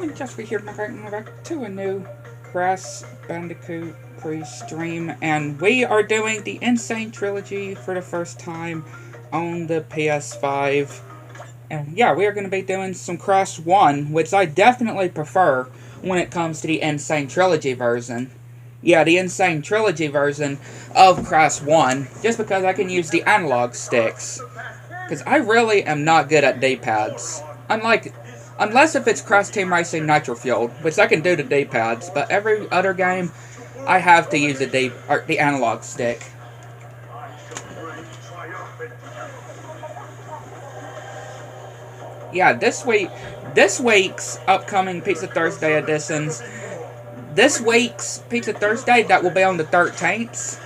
and just be here back to a new Crash Bandicoot pre-stream, and we are doing the Insane Trilogy for the first time on the PS5. And yeah, we are going to be doing some Crash 1, which I definitely prefer when it comes to the Insane Trilogy version. Yeah, the Insane Trilogy version of Crash 1, just because I can use the analog sticks. Because I really am not good at D-pads. Unless if it's Crash Team Racing Nitro Fueled, which I can do the D-pads, but every other game, I have to use the analog stick. Yeah, this week's upcoming Pizza Thursday editions, this week's Pizza Thursday, that will be on the 13th,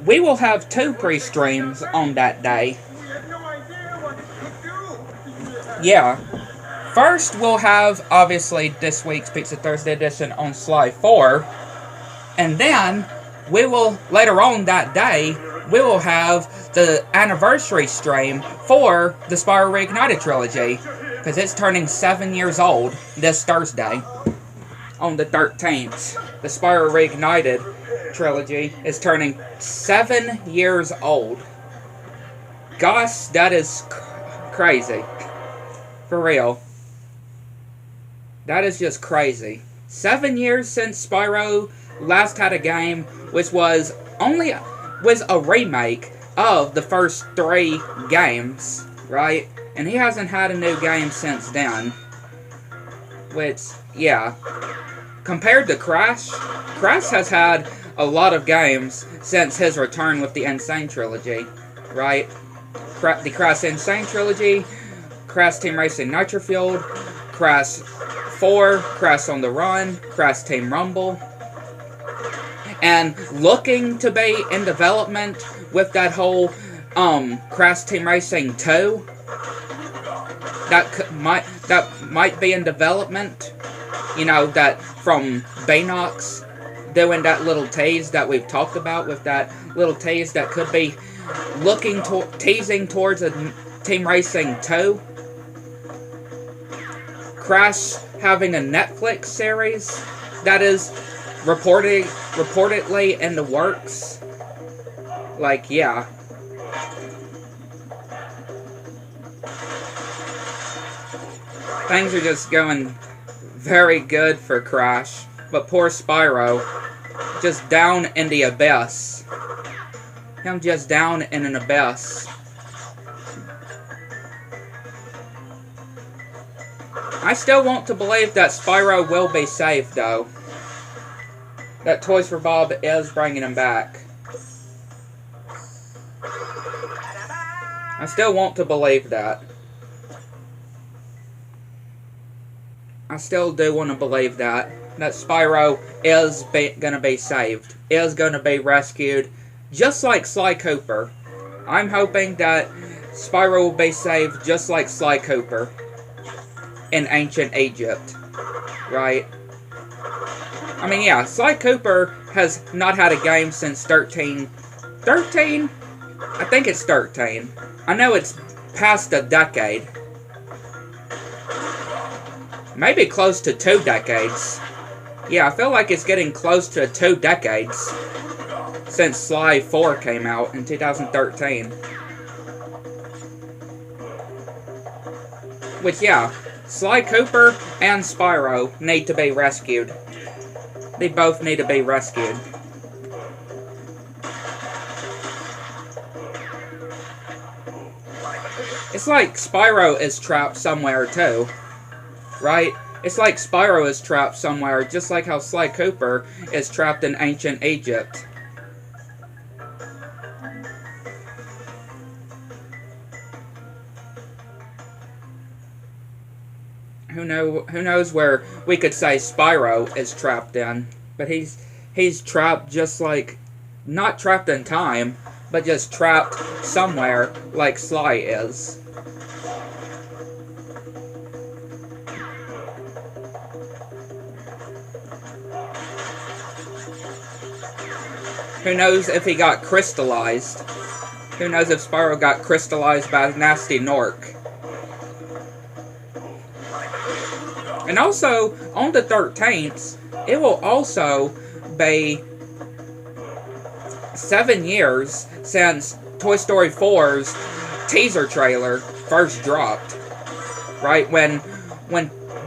we will have 2 pre-streams on that day. Yeah. First, we'll have, obviously, this week's Pizza Thursday edition on Sly 4. And then, we will, later on that day, we will have the anniversary stream for the Spyro Reignited trilogy. Because it's turning 7 years old this Thursday. On the 13th. The Spyro Reignited trilogy is turning 7 years old. Gosh, that is crazy. For real. That is just crazy. 7 years since Spyro last had a game, which was a remake of the first 3 games, right? And he hasn't had a new game since then. Which, yeah. Compared to Crash, Crash has had a lot of games since his return with the Insane Trilogy, right? The Crash Insane Trilogy, Crash Team Racing Nitro Fueled, Crash 4, Crash on the Run, Crash Team Rumble, and looking to be in development with that whole Crash Team Racing 2. That might be in development. You know, that from Baynox doing that little tease that we've talked about, with that little tease that could be teasing towards a Team Racing 2. Crash having a Netflix series that is reportedly in the works. Like, yeah. Things are just going very good for Crash, but poor Spyro, just down in the abyss. Him just down in an abyss. I still want to believe that Spyro will be saved, though. That Toys for Bob is bringing him back. I still want to believe that. I still do want to believe that Spyro is going to be saved, is going to be rescued, just like Sly Cooper. I'm hoping that Spyro will be saved just like Sly Cooper in ancient Egypt, right? I mean, yeah, Sly Cooper has not had a game since 13? I think it's 13. I know it's past a decade. Maybe close to 2 decades. Yeah, I feel like it's getting close to 2 decades since Sly 4 came out in 2013. Which, yeah, Sly Cooper and Spyro need to be rescued. They both need to be rescued. It's like Spyro is trapped somewhere too. Right? It's like Spyro is trapped somewhere, just like how Sly Cooper is trapped in ancient Egypt. Who knows where we could say Spyro is trapped in. But he's trapped just like, not trapped in time, but just trapped somewhere like Sly is. Who knows if he got crystallized? Who knows if Spyro got crystallized by Nasty Nork? And also, on the 13th, it will also be 7 years since Toy Story 4's teaser trailer first dropped. Right? When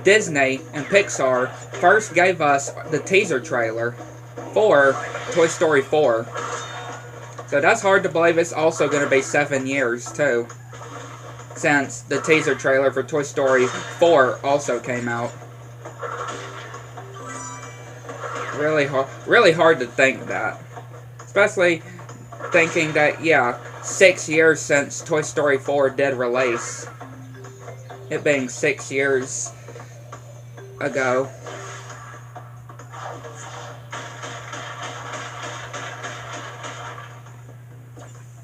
Disney and Pixar first gave us the teaser trailer for Toy Story 4. So that's hard to believe. It's also going to be 7 years, too, since the teaser trailer for Toy Story 4 also came out. Really hard to think that. Especially thinking that, yeah, 6 years since Toy Story 4 did release. It being 6 years ago.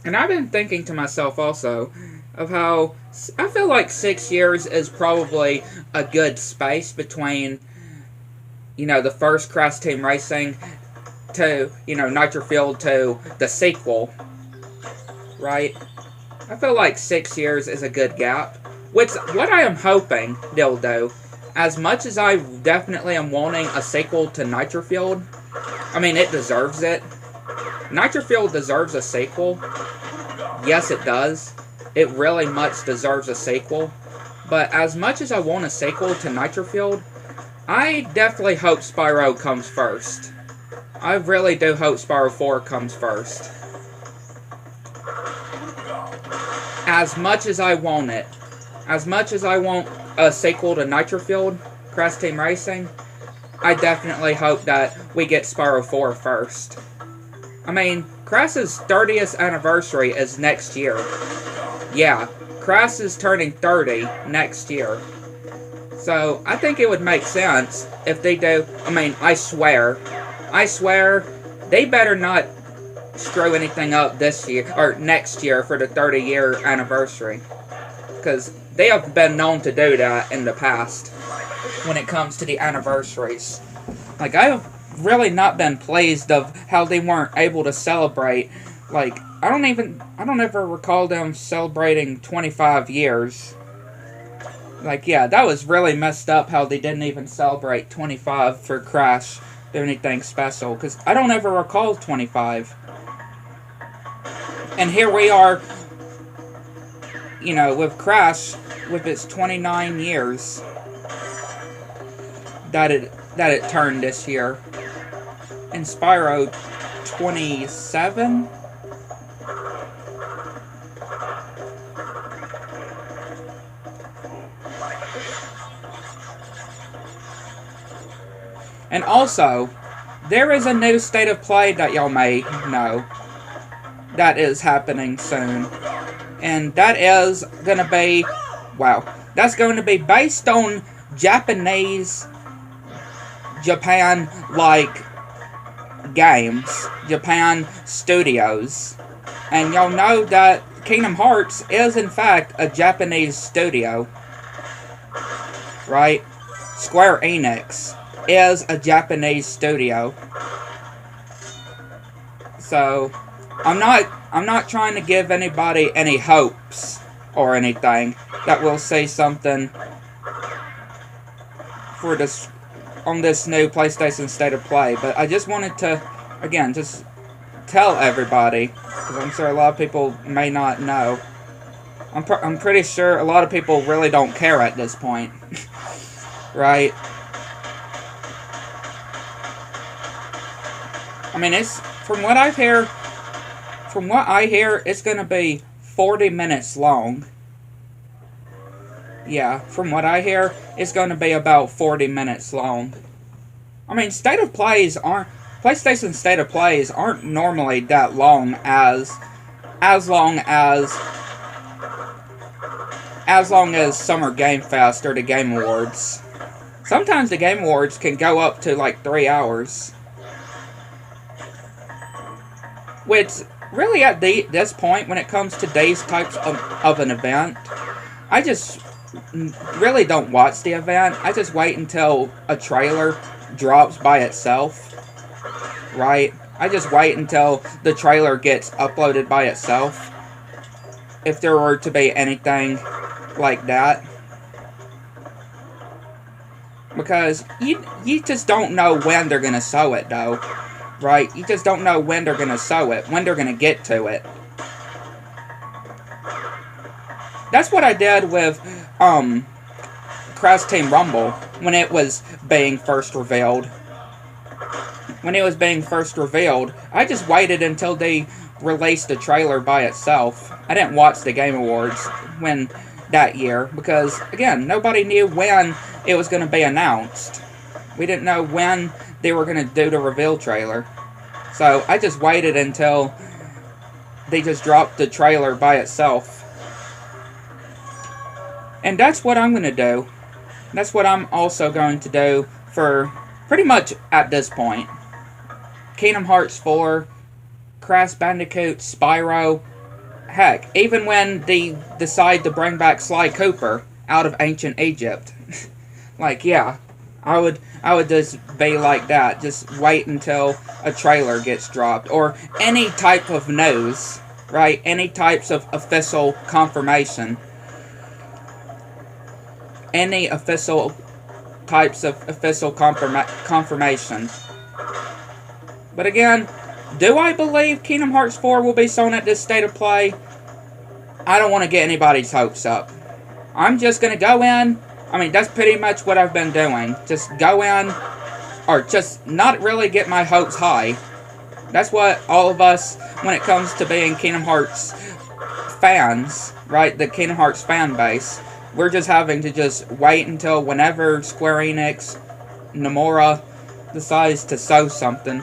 And I've been thinking to myself also of how I feel like 6 years is probably a good space between, you know, the first Crash Team Racing to, you know, Nitro Fueled to the sequel. Right? I feel like 6 years is a good gap. Which, what I am hoping they'll do, as much as I definitely am wanting a sequel to Nitro Fueled, I mean, it deserves it. Nitro Fueled deserves a sequel. Yes, it does. It really much deserves a sequel. But as much as I want a sequel to Nitro Fueled, I definitely hope Spyro comes first. I really do hope Spyro 4 comes first. As much as I want it. As much as I want a sequel to Nitro Fueled, Crash Team Racing, I definitely hope that we get Spyro 4 first. I mean, Crash's 30th anniversary is next year. Yeah, Crash is turning 30 next year. So, I think it would make sense if they do. I mean, I swear, they better not screw anything up this year, or next year for the 30-year anniversary. Because they have been known to do that in the past when it comes to the anniversaries. Like, I have really not been pleased of how they weren't able to celebrate. Like, I don't ever recall them celebrating 25 years. Like, yeah, that was really messed up how they didn't even celebrate 25 for Crash, do anything special, because I don't ever recall 25. And here we are, you know, with Crash, with its 29 years that it turned this year. And Spyro, 27? And also, there is a new state of play that y'all may know that is happening soon. And that is going to be, wow, that's going to be based on Japan-like games, Japan studios. And y'all know that Kingdom Hearts is in fact a Japanese studio. Right? Square Enix is a Japanese studio. So, I'm not trying to give anybody any hopes or anything that we'll say something for this on this new PlayStation State of Play, but I just wanted to, again, just tell everybody, because I'm sure a lot of people may not know. I'm pretty sure a lot of people really don't care at this point, right? I mean, it's from what I hear, it's gonna be 40 minutes long. Yeah, from what I hear, it's going to be about 40 minutes long. I mean, PlayStation State of Plays aren't normally that long as long as Summer Game Fest or the Game Awards. Sometimes the Game Awards can go up to like 3 hours. Which, really at this point, when it comes to these types of an event, I just really don't watch the event. I just wait until a trailer drops by itself. Right? I just wait until the trailer gets uploaded by itself. If there were to be anything like that. Because you just don't know when they're gonna show it, though. Right? You just don't know when they're gonna show it, when they're gonna get to it. That's what I did with, Crash Team Rumble, when it was being first revealed. When it was being first revealed, I just waited until they released the trailer by itself. I didn't watch the Game Awards when that year, because, again, nobody knew when it was going to be announced. We didn't know when they were going to do the reveal trailer. So, I just waited until they just dropped the trailer by itself. And that's what I'm going to do. That's what I'm also going to do for pretty much at this point. Kingdom Hearts 4, Crash Bandicoot, Spyro. Heck, even when they decide to bring back Sly Cooper out of ancient Egypt. Like, yeah, I would just be like that. Just wait until a trailer gets dropped. Or any type of news, right? Any types of official confirmation. Any official types of official confirmation. But again, do I believe Kingdom Hearts 4 will be shown at this state of play? I don't want to get anybody's hopes up. I'm just going to go in. I mean, that's pretty much what I've been doing. Just go in, or just not really get my hopes high. That's what all of us, when it comes to being Kingdom Hearts fans, right? The Kingdom Hearts fan base. We're just having to just wait until whenever Square Enix, Nomura, decides to show something.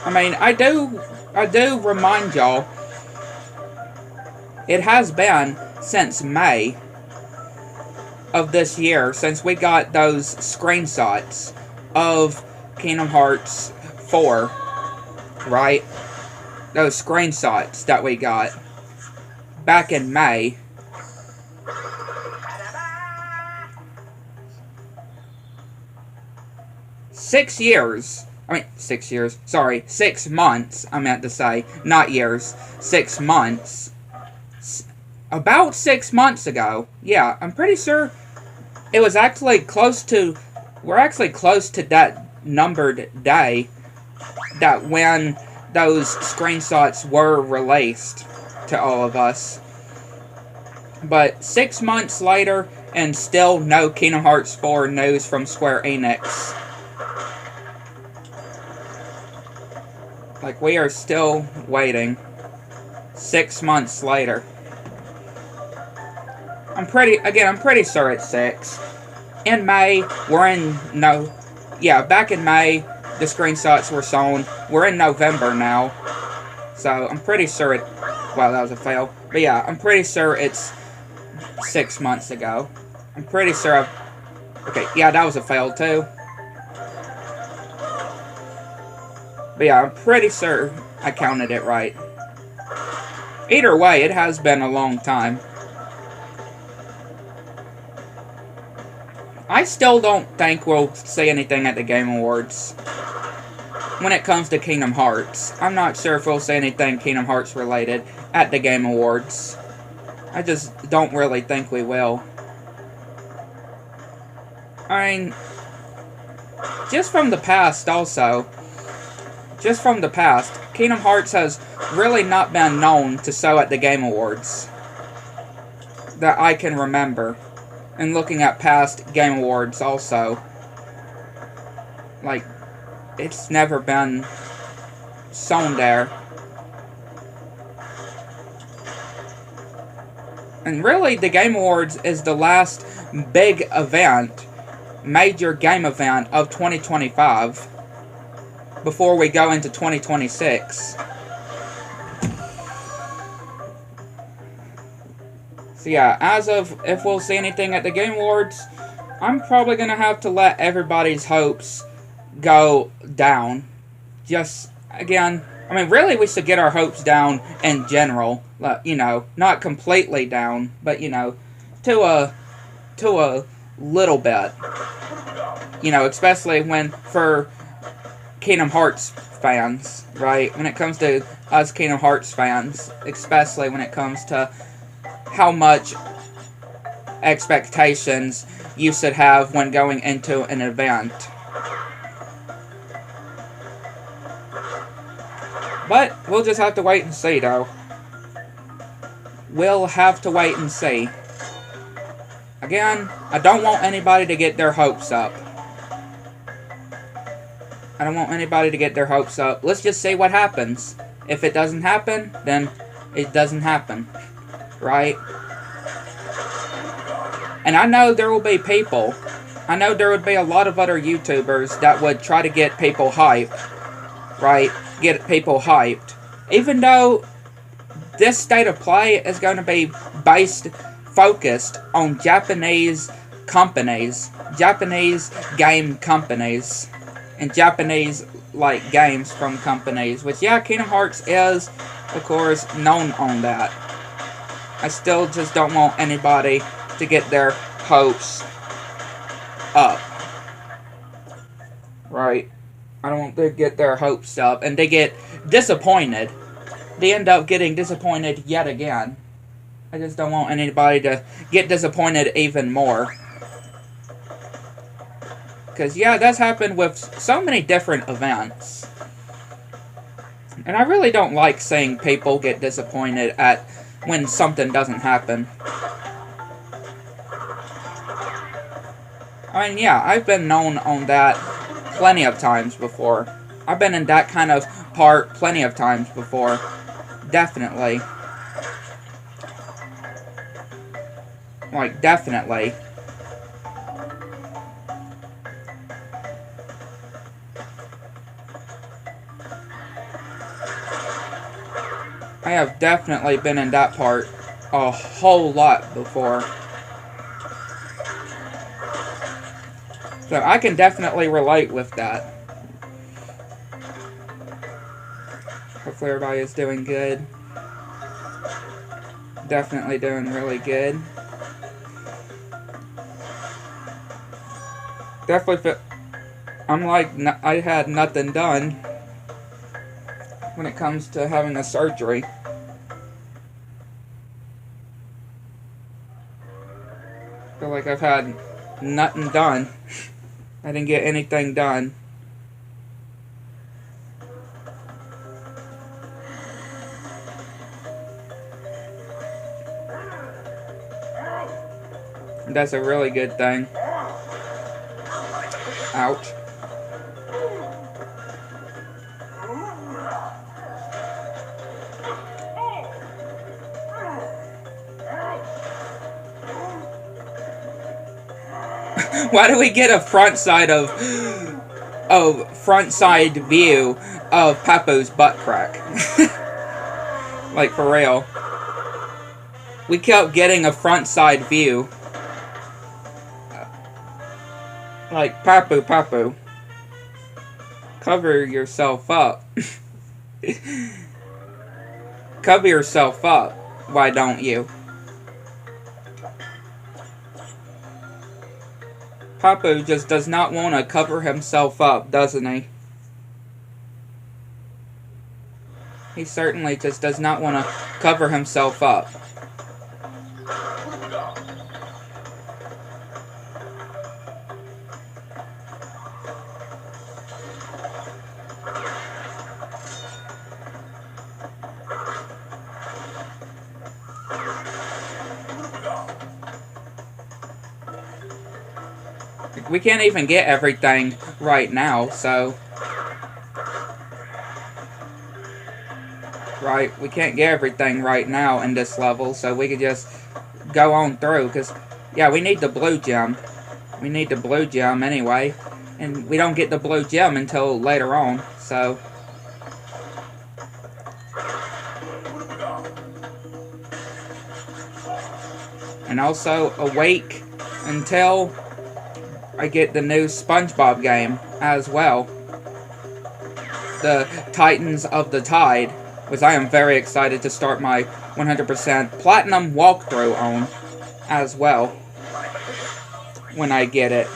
I mean, I do remind y'all, it has been since May of this year, since we got those screenshots of Kingdom Hearts 4, right? Those screenshots that we got back in May. Six months, I meant to say. Not years. 6 months. About 6 months ago. Yeah, I'm pretty sure it was actually close to... We're actually close to that numbered day that when those screenshots were released to all of us. But 6 months later, and still no Kingdom Hearts 4 news from Square Enix. Like, we are still waiting. 6 months later. I'm pretty sure it's 6. In May, back in May, the screenshots were shown. We're in November now. So, I'm pretty sure wow, that was a fail. But yeah, I'm pretty sure it's 6 months ago. I'm pretty sure okay, yeah, that was a fail too. But yeah, I'm pretty sure I counted it right. Either way, it has been a long time. I still don't think we'll see anything at the Game Awards when it comes to Kingdom Hearts. I'm not sure if we'll see anything Kingdom Hearts related at the Game Awards. I just don't really think we will. I mean, just from the past also, Kingdom Hearts has really not been known to show at the Game Awards that I can remember. And looking at past Game Awards also, like, it's never been shown there. And really, the Game Awards is the last big event, major game event of 2025, before we go into 2026. So yeah, as of if we'll see anything at the Game Awards, I'm probably going to have to let everybody's hopes go down. Just, again, I mean, really we should get our hopes down in general. You know, not completely down, but, you know, to a little bit. You know, especially for Kingdom Hearts fans, right? When it comes to us Kingdom Hearts fans, especially when it comes to how much expectations you should have when going into an event. But we'll just have to wait and see, though. We'll have to wait and see. Again, I don't want anybody to get their hopes up. I don't want anybody to get their hopes up. Let's just see what happens. If it doesn't happen, then it doesn't happen. Right? And I know there will be people. I know there would be a lot of other YouTubers that would try to get people hyped. Right? Get people hyped. Even though this state of play is going to be focused on Japanese companies. Japanese game companies. And Japanese, like, games from companies. Which, yeah, Kingdom Hearts is, of course, known on that. I still just don't want anybody to get their hopes up. Right? I don't want them to get their hopes up. And they get disappointed. They end up getting disappointed yet again. I just don't want anybody to get disappointed even more. Because, yeah, that's happened with so many different events. And I really don't like seeing people get disappointed at when something doesn't happen. I mean, yeah, I've been known on that plenty of times before. I've been in that kind of part plenty of times before. Definitely. Like, definitely. I have definitely been in that part a whole lot before. So I can definitely relate with that. Hopefully everybody is doing good. Definitely doing really good. Definitely feel... I'm like, I had nothing done when it comes to having a surgery. I feel like I've had nothing done. I didn't get anything done. That's a really good thing. Ouch. Why do we get a front side view of Papo's butt crack? Like, for real. We kept getting a front side view. Like, Papu. Cover yourself up. Cover yourself up. Why don't you? Papu just does not want to cover himself up, doesn't he? He certainly just does not want to cover himself up. We can't even get everything right now, so... Right, we can't get everything right now in this level, so we could just go on through, because, yeah, we need the blue gem. We need the blue gem anyway, and we don't get the blue gem until later on, so... And also, awake until I get the new SpongeBob game as well. The Titans of the Tide, which I am very excited to start my 100% Platinum walkthrough on as well when I get it.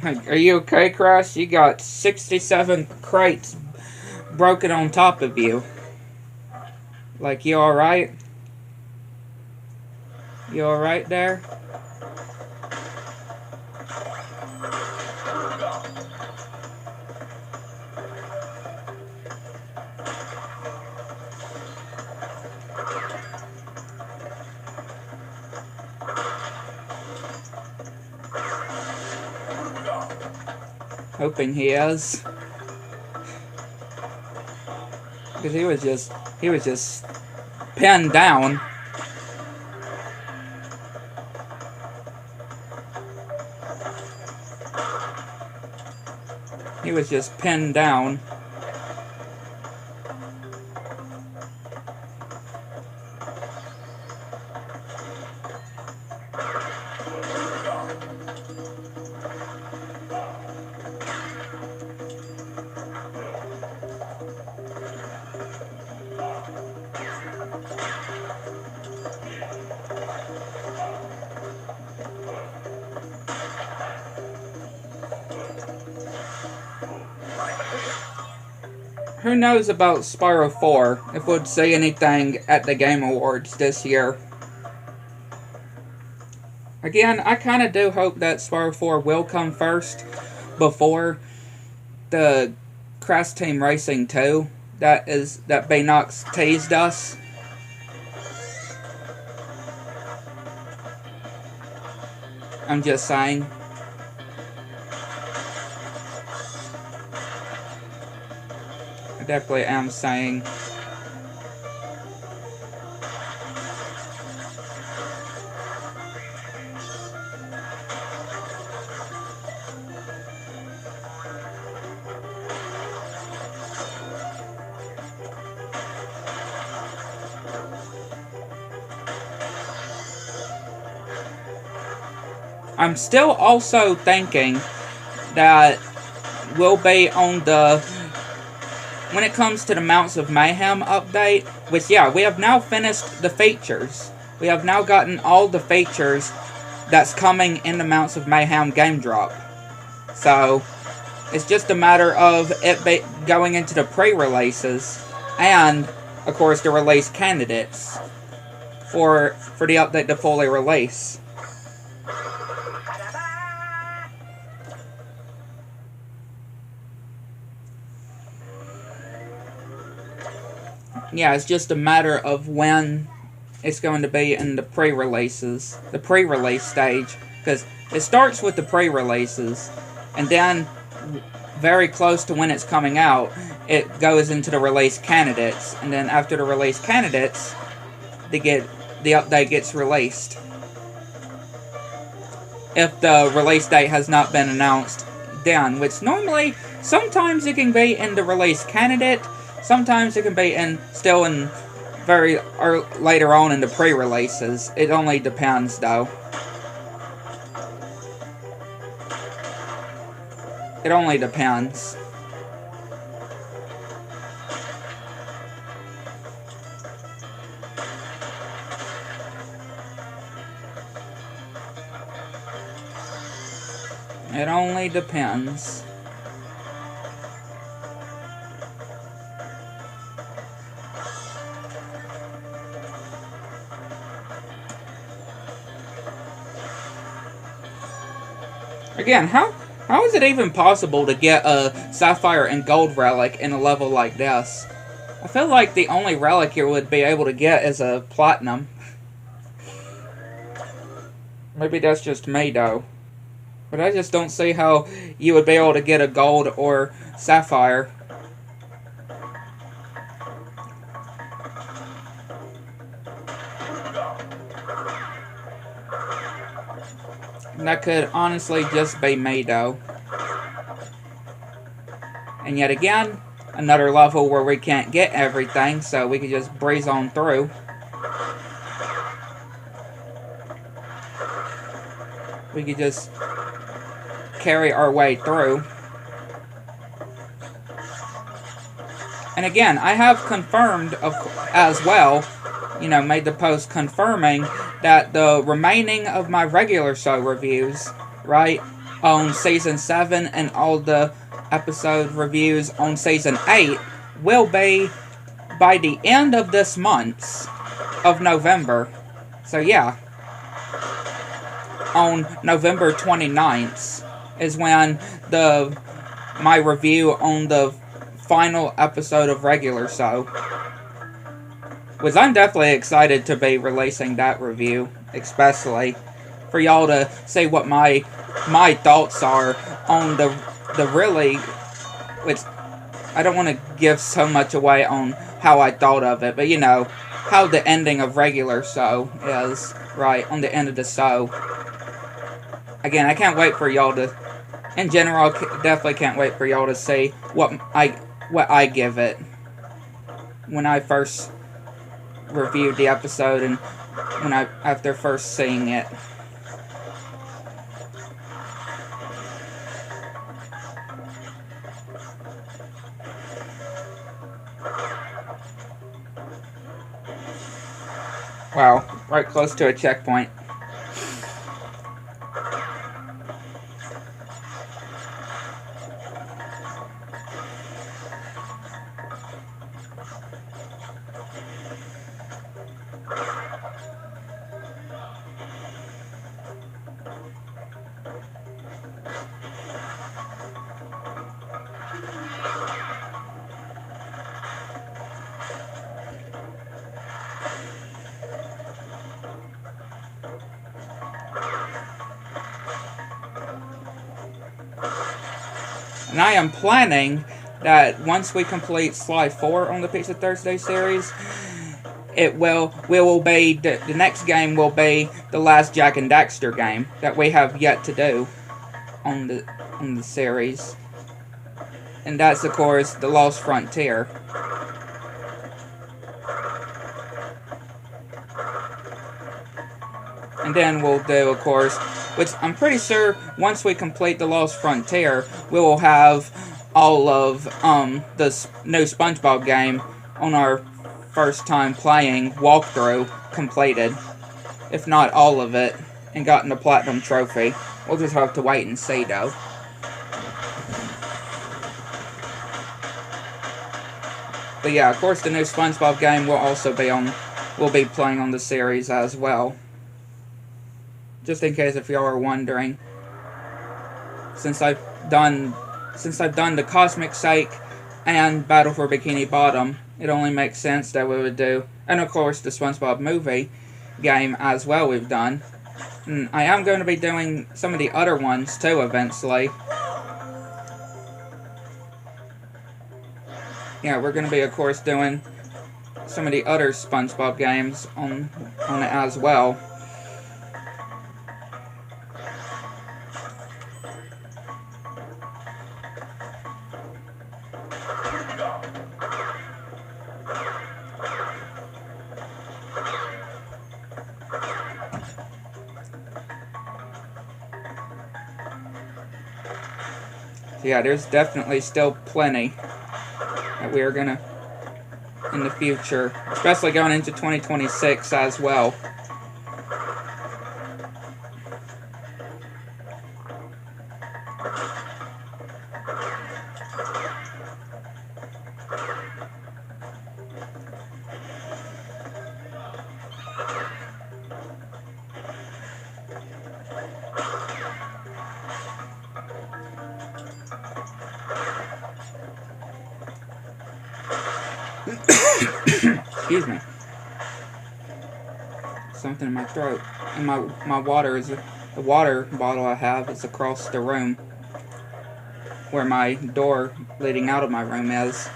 Are you okay, Crash? You got 67 crates broken on top of you. Like, you alright? You alright there? Hoping he is. Because he was just pinned down. He was just pinned down. Who knows about Spyro 4, if we'd say anything at the Game Awards this year. Again, I kind of do hope that Spyro 4 will come first before the Crash Team Racing 2 that Baynox teased us. I'm just saying. I definitely am saying. I'm still also thinking that we'll be on the, when it comes to the Mounts of Mayhem update, which, yeah, we have now finished the features. We have now gotten all the features that's coming in the Mounts of Mayhem game drop. So, it's just a matter of it going into the pre-releases, and, of course, the release candidates for the update to fully release. Yeah, it's just a matter of when it's going to be in the pre-releases, the pre-release stage, because it starts with the pre-releases, and then very close to when it's coming out, it goes into the release candidates, and then after the release candidates, the update gets released. If the release date has not been announced then, which normally, sometimes it can be in the release candidate, sometimes it can be still in later on in the pre-releases. It only depends, though. It only depends. It only depends. Again, how is it even possible to get a Sapphire and Gold relic in a level like this? I feel like the only relic you would be able to get is a Platinum. Maybe that's just me, though. But I just don't see how you would be able to get a Gold or Sapphire. That could honestly just be me, though. And yet again, another level where we can't get everything, so we could just breeze on through. We could just carry our way through. And again, I have confirmed as well, made the post confirming that the remaining of my regular show reviews, right, on Season 7 and all the episode reviews on Season 8 will be by the end of this month of November. So yeah, on November 29th is when my review on the final episode of Regular Show. Which I'm definitely excited to be releasing that review, especially for y'all to see what my thoughts are on the really, which I don't want to give so much away on how I thought of it, but you know, how the ending of Regular Show is, right, on the end of the show. Again, I can't wait for y'all to, in general, definitely can't wait for y'all to see what I give it when I first reviewed the episode and after first seeing it. Wow, right close to a checkpoint. And I am planning that once we complete Slide 4 on the Pizza Thursday series, the next game will be the last Jak and Daxter game that we have yet to do on the series. And that's, of course, The Lost Frontier. And then we'll do, of course, which I'm pretty sure once we complete The Lost Frontier, we will have all of the new SpongeBob game on our first time playing walkthrough completed. If not all of it, and gotten the Platinum Trophy. We'll just have to wait and see, though. But yeah, of course, the new SpongeBob game will also be we'll be playing on the series as well. Just in case if y'all are wondering, since I've done the Cosmic Shake and Battle for Bikini Bottom, it only makes sense that we would do, and of course the SpongeBob movie game as well we've done. And I am going to be doing some of the other ones too eventually. Yeah, we're going to be of course doing some of the other SpongeBob games on it as well. Yeah, there's definitely still plenty that we are gonna in the future, especially going into 2026 as well. Excuse me. Something in my throat. And my water is the water bottle I have is across the room where my door leading out of my room is.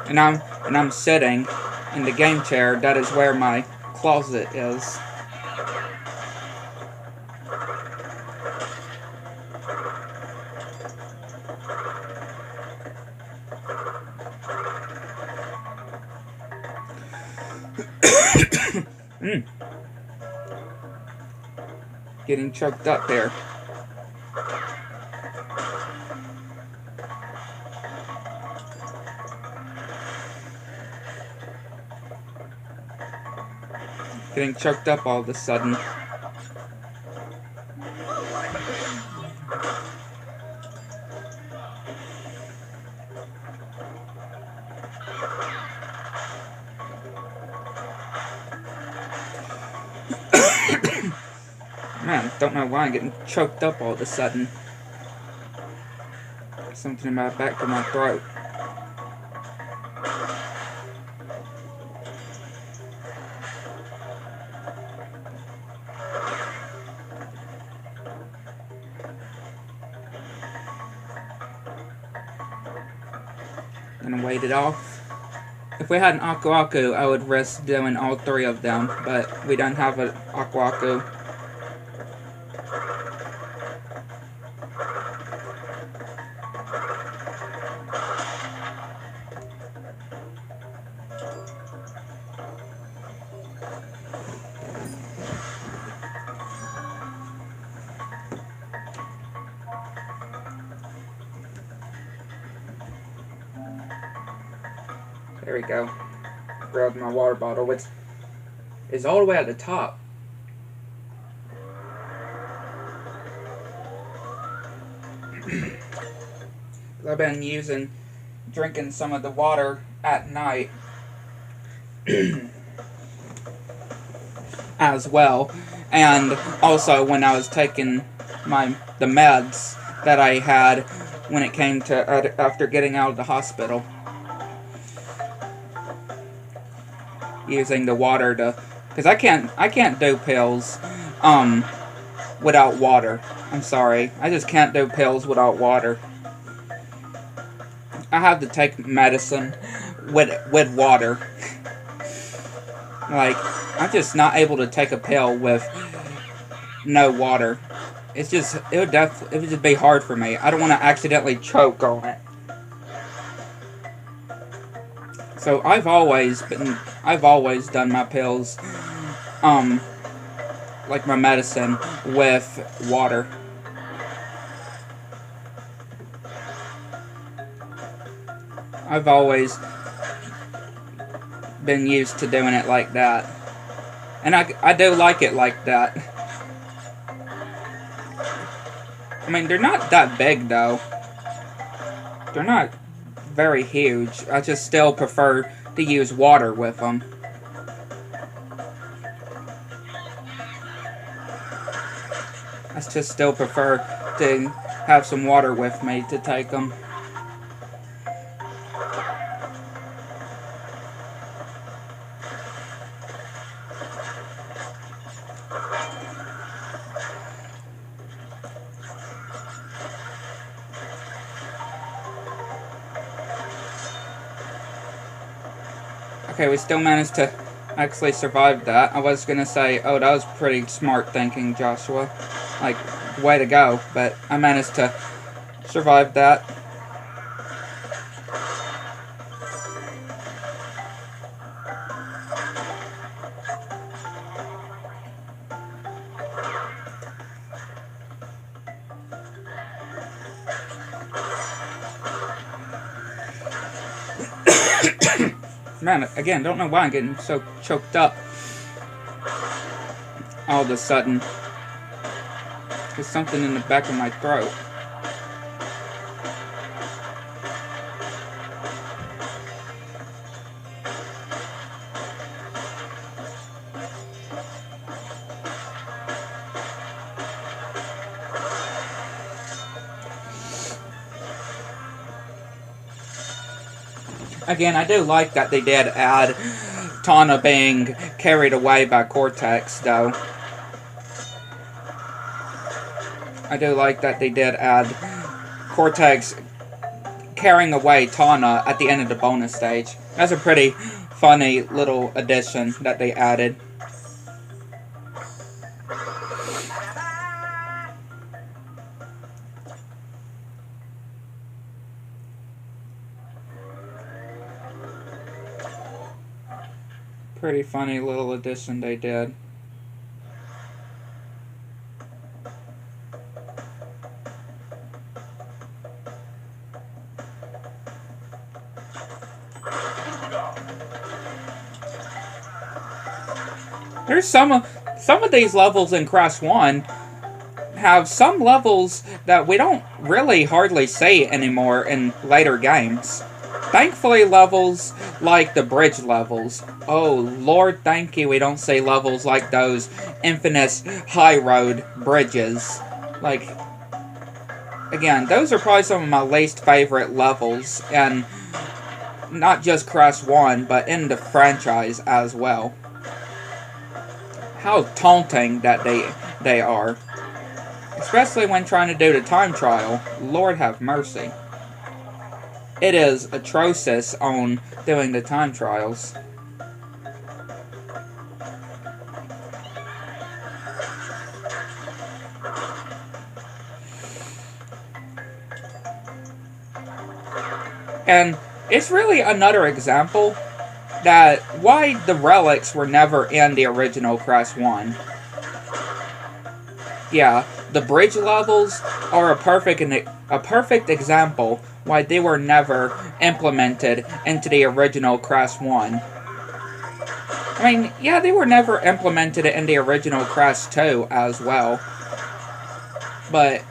And I'm sitting in the game chair. That is where my closet is. Getting choked up there. Getting choked up all of a sudden. Man, don't know why I'm getting choked up all of a sudden. Something in my back of my throat. Gonna wait it off. If we had an Aku Aku, I would risk doing all 3 of them, but we don't have an Aku Aku. There we go. Grabbed my water bottle, which is all the way at the top. I've been drinking some of the water at night as well, and also when I was taking the meds that I had when it came to after getting out of the hospital. Using the water because I can't do pills without water. I'm sorry, I just can't do pills without water. I have to take medicine with water. Like, I'm just not able to take a pill with no water. It would just be hard for me. I don't want to accidentally choke on it. So I've always done my pills, like my medicine, with water. I've always been used to doing it like that. And I do like it like that. I mean, they're not that big, though. They're not very huge. I just still prefer to use water with them. I just still prefer to have some water with me to take them. Okay, we still managed to actually survive that. I was gonna say, oh, that was pretty smart thinking, Joshua. Like, way to go. But I managed to survive that. Man, again, don't know why I'm getting so choked up all of a sudden. There's something in the back of my throat. Again, I do like that they did add Tana being carried away by Cortex, though. I do like that they did add Cortex carrying away Tana at the end of the bonus stage. That's a pretty funny little addition that they added. Pretty funny little addition they did. There's some of these levels in Crash 1 have some levels that we don't really hardly see anymore in later games. Thankfully, levels like the bridge levels. Oh, Lord, thank you we don't see levels like those infamous high road bridges. Like, again, those are probably some of my least favorite levels, and not just Crash 1, but in the franchise as well. How taunting that they are. Especially when trying to do the time trial. Lord have mercy. It is atrocious on doing the time trials. And it's really another example that why the relics were never in the original Crash 1. Yeah, the bridge levels are a perfect example why they were never implemented into the original Crash 1. I mean, yeah, they were never implemented in the original Crash 2 as well. But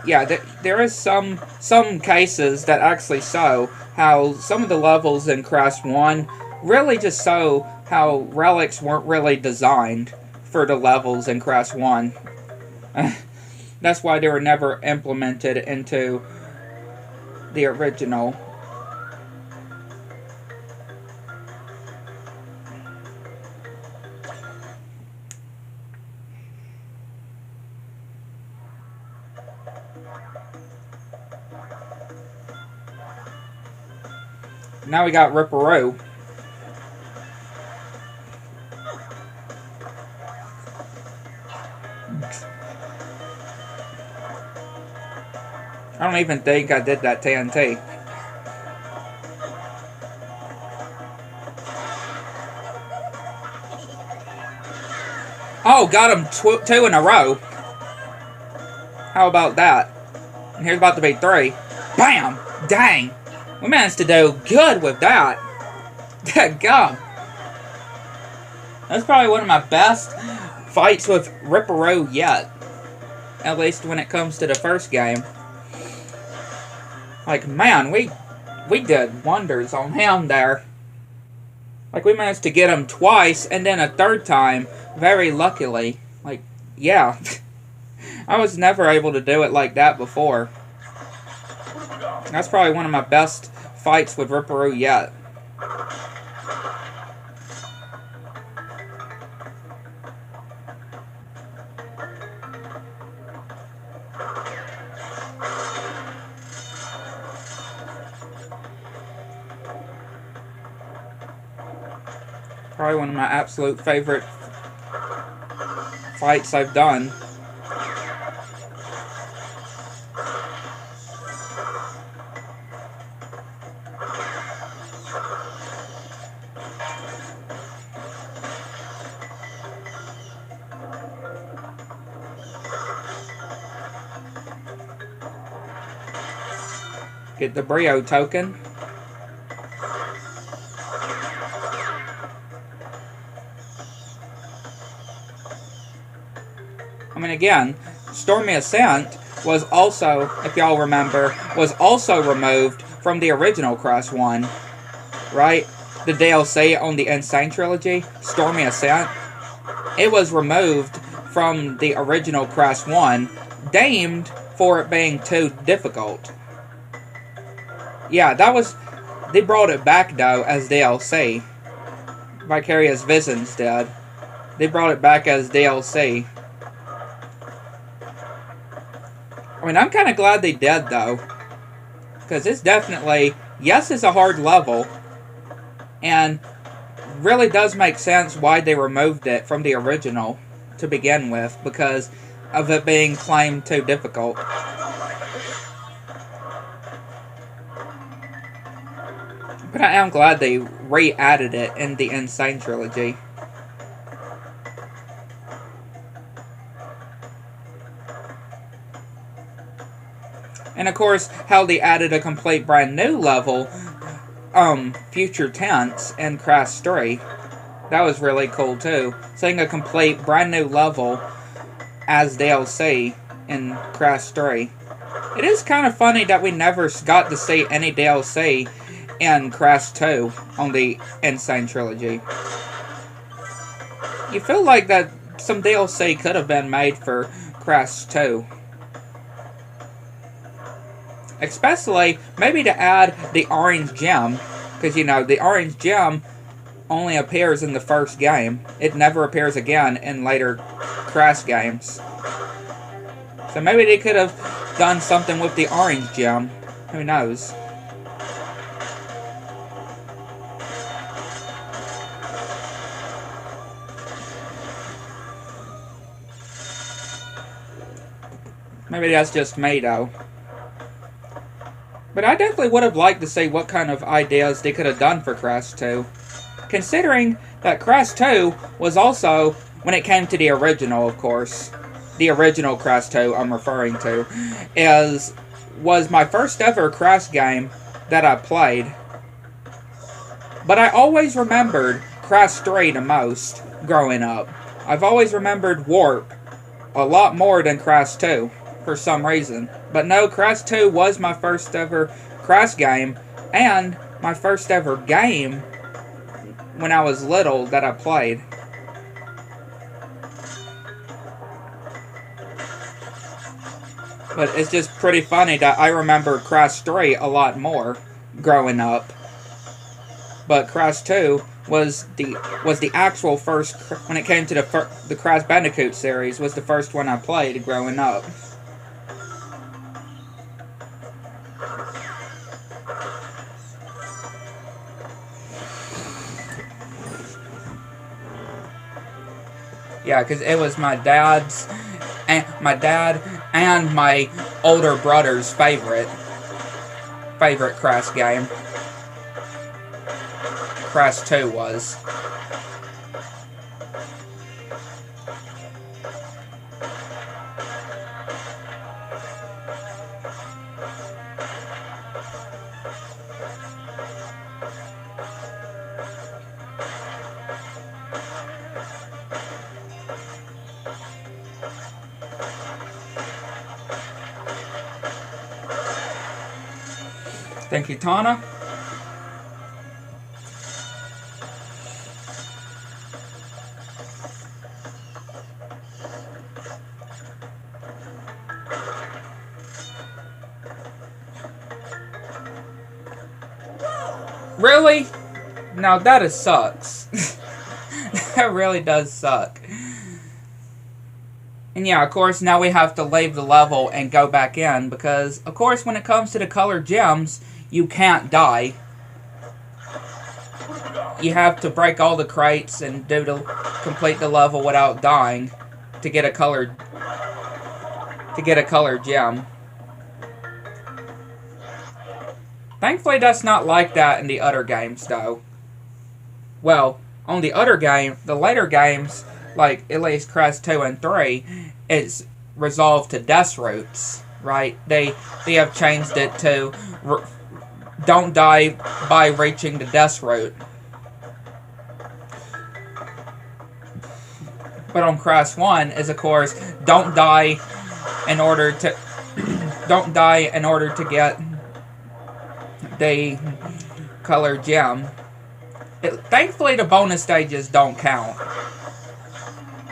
yeah, there is some cases that actually show how some of the levels in Crash 1 really just show how relics weren't really designed for the levels in Crash 1. That's why they were never implemented into the original. Now we got Ripperoo. I don't even think I did that TNT. Oh, got him 2 in a row. How about that? And here's about to be 3. Bam! Dang! We managed to do good with that. Dadgum. That's probably one of my best fights with Ripperoo yet. At least when it comes to the first game. Like, man, we did wonders on him there. Like, we managed to get him twice, and then a third time, very luckily. Like, yeah. I was never able to do it like that before. That's probably one of my best fights with Ripperoo yet. Probably one of my absolute favorite fights I've done. Get the Brio token. I mean, again, Stormy Ascent was also, if y'all remember, was also removed from the original Crash 1. Right? The DLC on the Insane Trilogy, Stormy Ascent. It was removed from the original Crash 1, deemed for it being too difficult. Yeah, that was... They brought it back, though, as DLC. Vicarious Visions did. They brought it back as DLC. I mean, I'm kind of glad they did, though. Because it's definitely... Yes, it's a hard level. And really does make sense why they removed it from the original to begin with. Because of it being claimed too difficult. But I am glad they re-added it in the Insane Trilogy. And of course, how they added a complete brand new level, Future Tense in Crash 3. That was really cool too. Seeing a complete brand new level as DLC in Crash 3. It is kind of funny that we never got to see any DLC in Crash 2 on the Insane Trilogy. You feel like that some DLC could have been made for Crash 2. Especially, maybe to add the orange gem. Because, you know, the orange gem only appears in the first game. It never appears again in later Crash games. So maybe they could have done something with the orange gem. Who knows? Maybe that's just me, though. But I definitely would have liked to see what kind of ideas they could have done for Crash 2. Considering that Crash 2 was also, when it came to the original, of course, the original Crash 2 I'm referring to, was my first ever Crash game that I played. But I always remembered Crash 3 the most growing up. I've always remembered Warp a lot more than Crash 2. For some reason. But no, Crash 2 was my first ever Crash game, and my first ever game when I was little that I played. But it's just pretty funny that I remember Crash 3 a lot more growing up. But Crash 2 was the actual first, when it came to the Crash Bandicoot series, was the first one I played growing up. Yeah, because it was my dad and my older brother's favorite Crash game. Crash 2 was. Thank you, Tana. Really? Now that sucks. That really does suck. And yeah, of course, now we have to leave the level and go back in, because, of course, when it comes to the colored gems, you can't die. You have to break all the crates and complete the level without dying to get a colored gem. Thankfully, that's not like that in the other games, though. Well, on the later games, like at least Crash 2 and 3, it's resolved to death routes, right? They have changed it to don't die by reaching the death route. But on Crash 1 is, of course, don't die in order to get the color gem. Thankfully, the bonus stages don't count.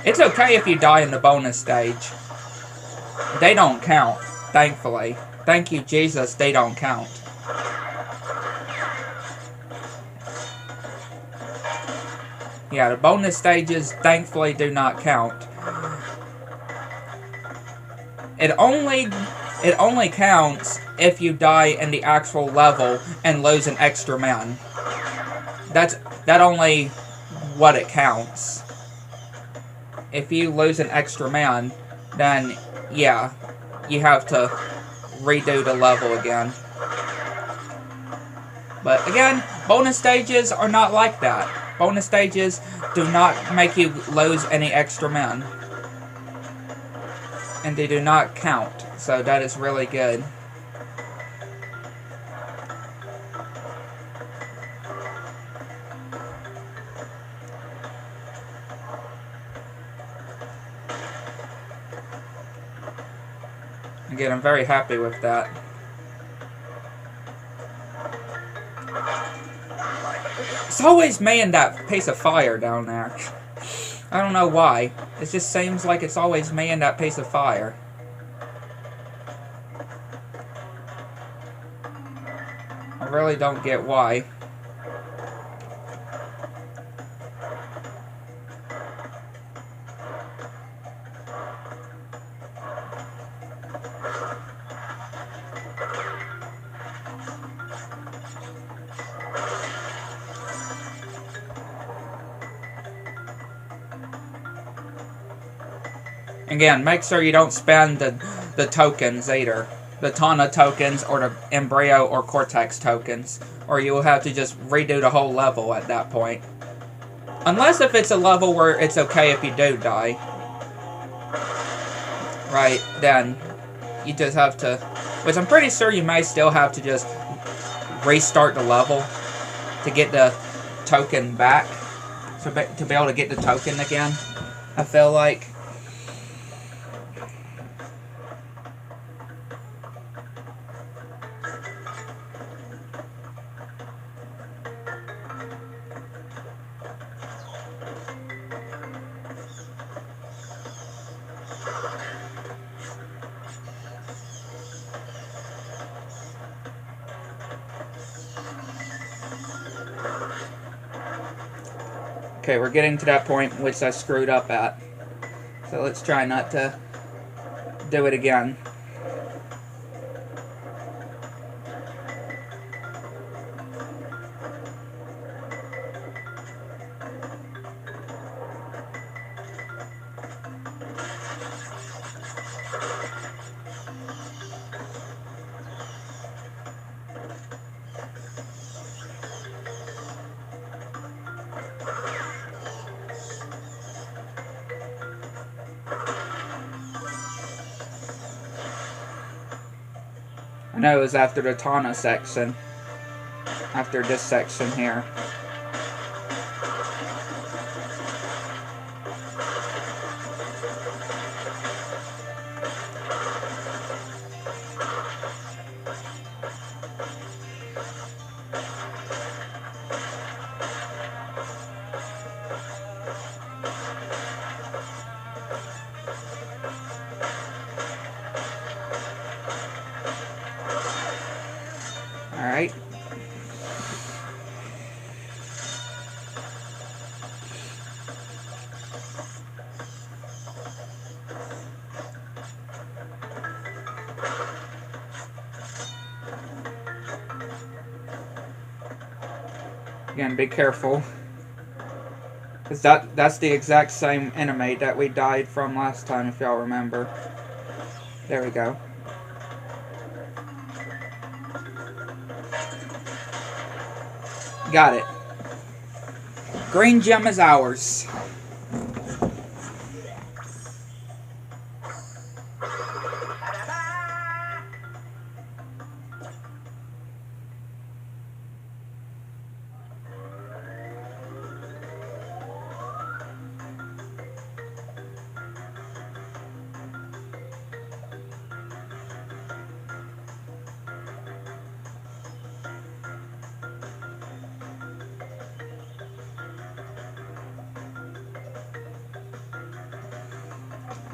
It's okay if you die in the bonus stage. They don't count, thankfully. Thank you, Jesus, they don't count. Yeah, the bonus stages, thankfully, do not count. It only counts if you die in the actual level and lose an extra man. That's only what it counts. If you lose an extra man, then yeah, you have to redo the level again. But again, bonus stages are not like that. Bonus stages do not make you lose any extra men. And they do not count, so that is really good. Again, I'm very happy with that. It's always me and that piece of fire down there. I don't know why. It just seems like it's always me and that piece of fire. I really don't get why. Again, make sure you don't spend the tokens either. The Tana tokens or the Embryo or Cortex tokens. Or you will have to just redo the whole level at that point. Unless if it's a level where it's okay if you do die. Right, then you just have to... Which I'm pretty sure you may still have to just restart the level to get the token back. To be able to get the token again, I feel like. Okay, we're getting to that point which I screwed up at. So let's try not to do it again. I know it was after the Tana section. After this section here. Alright. Again, be careful. Because that's the exact same enemy that we died from last time, if y'all remember. There we go. Got it. Green gem is ours.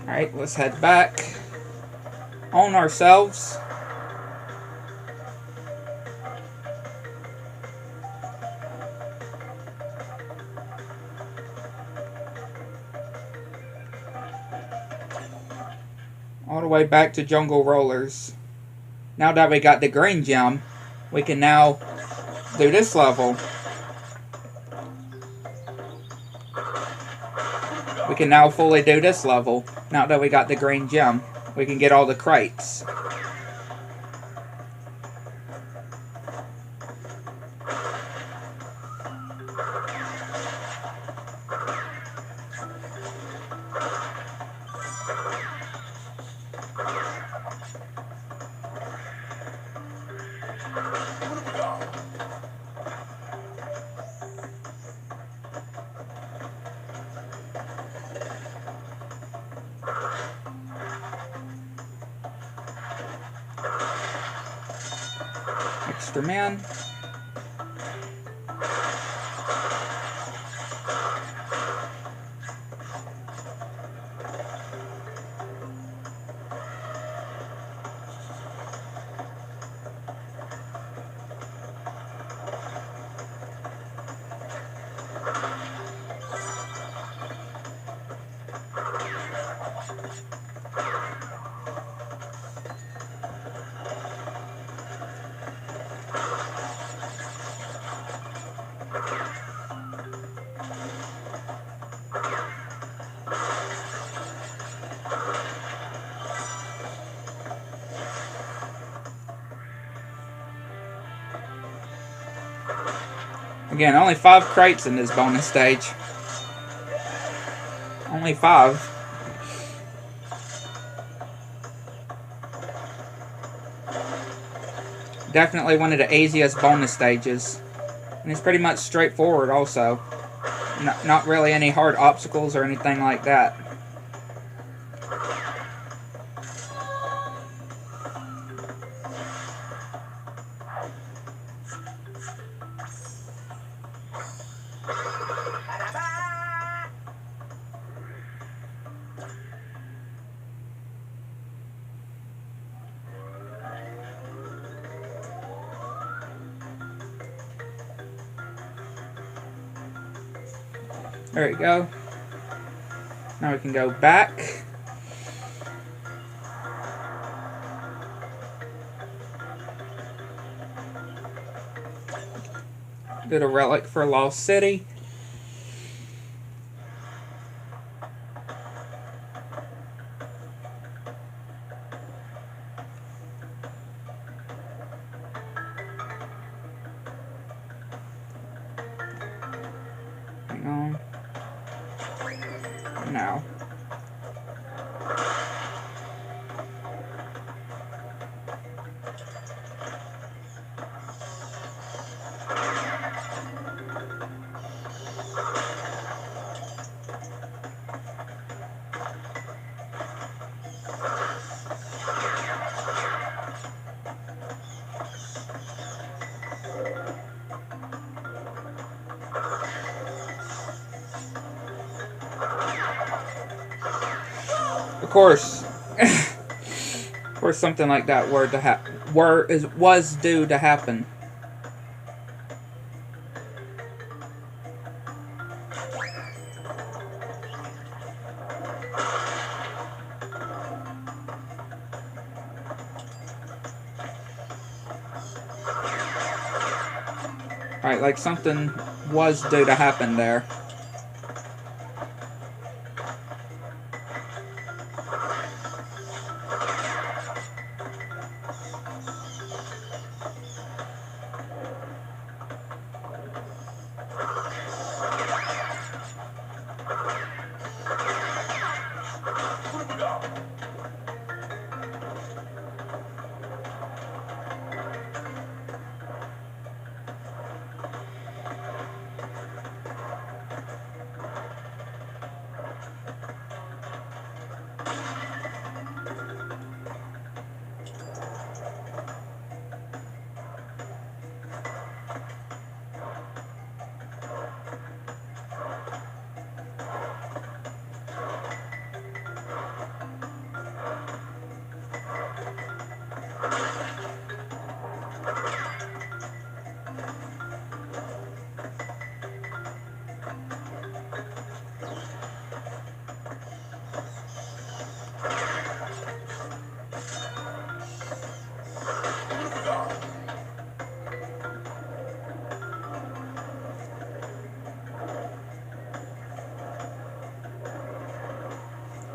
Alright, let's head back on ourselves. All the way back to Jungle Rollers. Now that we got the green gem, we can now do this level. We can now fully do this level. Now that we got the green gem, we can get all the crates. extra men. Again, only 5 crates in this bonus stage. Only 5. Definitely one of the easiest bonus stages. And it's pretty much straightforward also. Not really any hard obstacles or anything like that. There we go. Now we can go back. Did a relic for Lost City. Hang on. Now. Of course, something like that was due to happen. Alright, like something was due to happen there.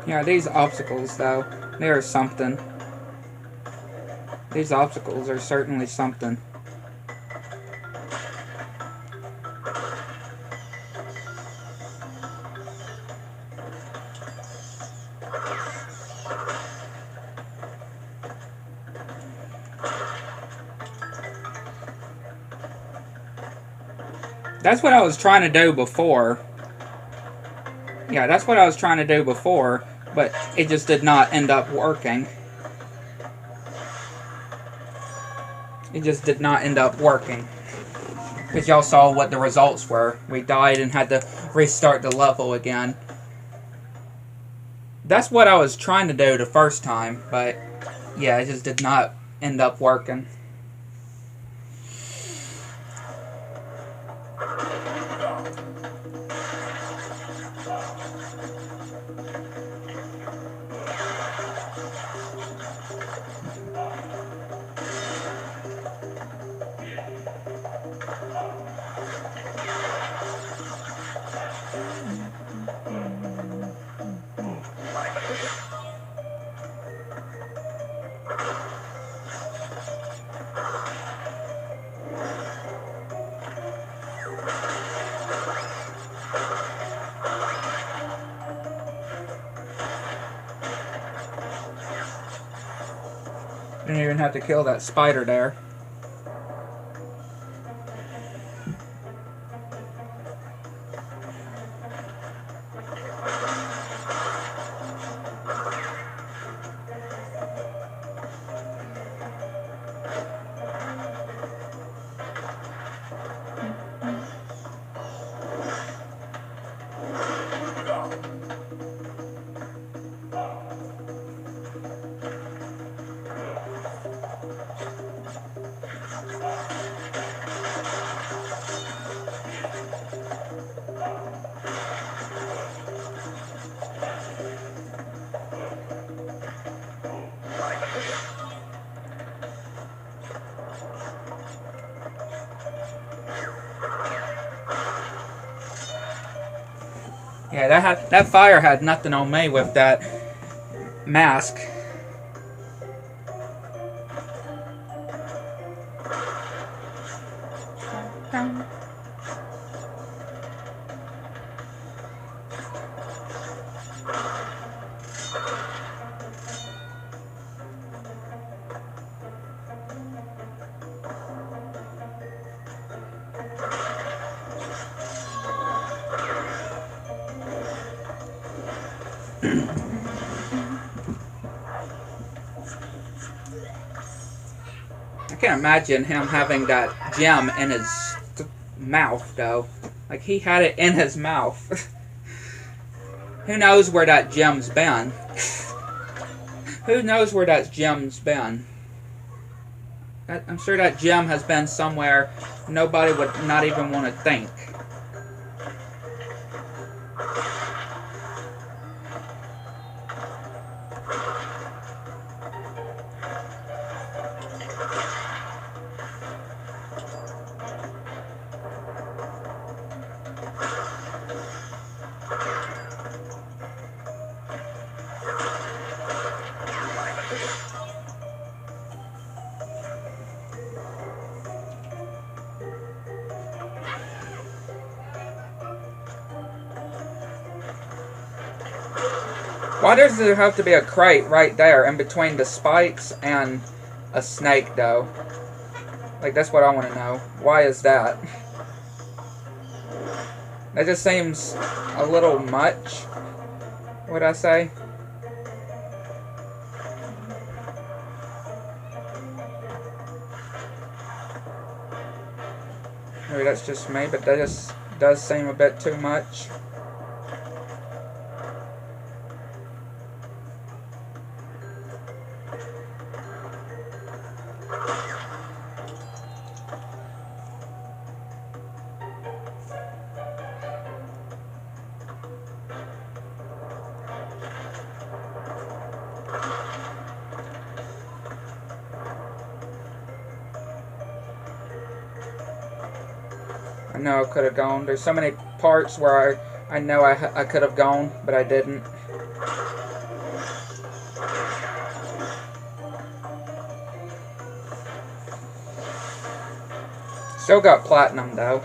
Yeah, these obstacles, though, they are something. These obstacles are certainly something. That's what I was trying to do before. Yeah, that's what I was trying to do before, but it just did not end up working. It just did not end up working. Because y'all saw what the results were. We died and had to restart the level again. That's what I was trying to do the first time, but yeah, it just did not end up working. Didn't even have to kill that spider there. Yeah, that fire had nothing on me with that mask. I can't imagine him having that gem in his mouth, though. Like, he had it in his mouth. Who knows where that gem's been? Who knows where that gem's been? I'm sure that gem has been somewhere nobody would not even want to think. Why does there have to be a crate right there in between the spikes and a snake, though? Like, that's what I want to know. Why is that? That just seems a little much, would I say? Maybe that's just me, but that just does seem a bit too much. I know I could have gone. There's so many parts where I know I could have gone, but I didn't. Still got platinum, though.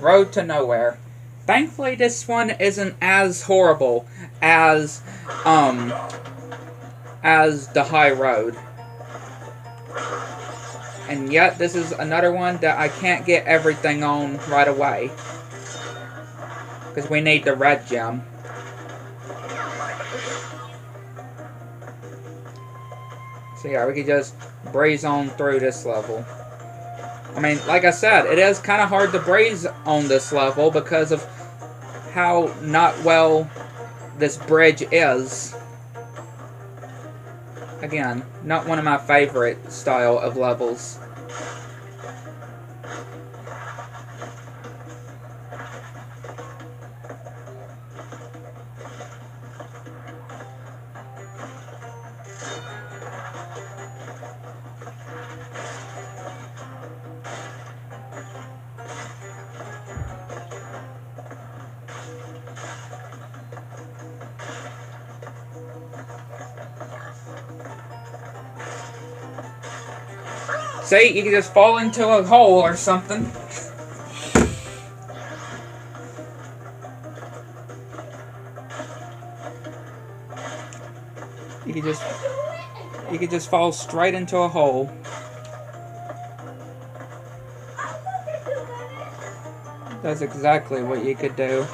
Road to Nowhere. Thankfully, this one isn't as horrible as the High Road. And yet, this is another one that I can't get everything on right away. because we need the red gem. So yeah, we can just breeze on through this level. I mean, like I said, it is kind of hard to breeze on this level because of how not well this bridge is. Again, not one of my favorite style of levels. See, you can just fall into a hole or something. You could just fall straight into a hole. That's exactly what you could do.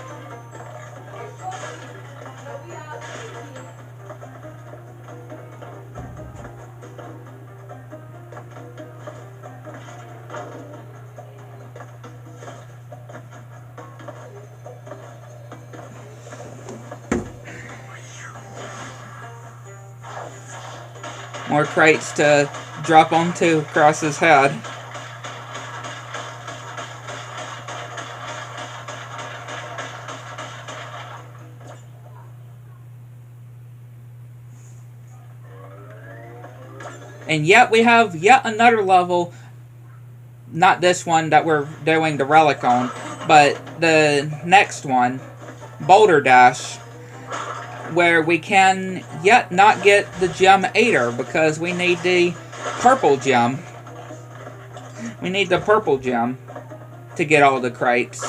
More crates to drop onto across his head. And yet we have yet another level, not this one that we're doing the relic on, but the next one, Boulder Dash, where we can yet not get the gem either because we need the purple gem. We need the purple gem to get all the crates.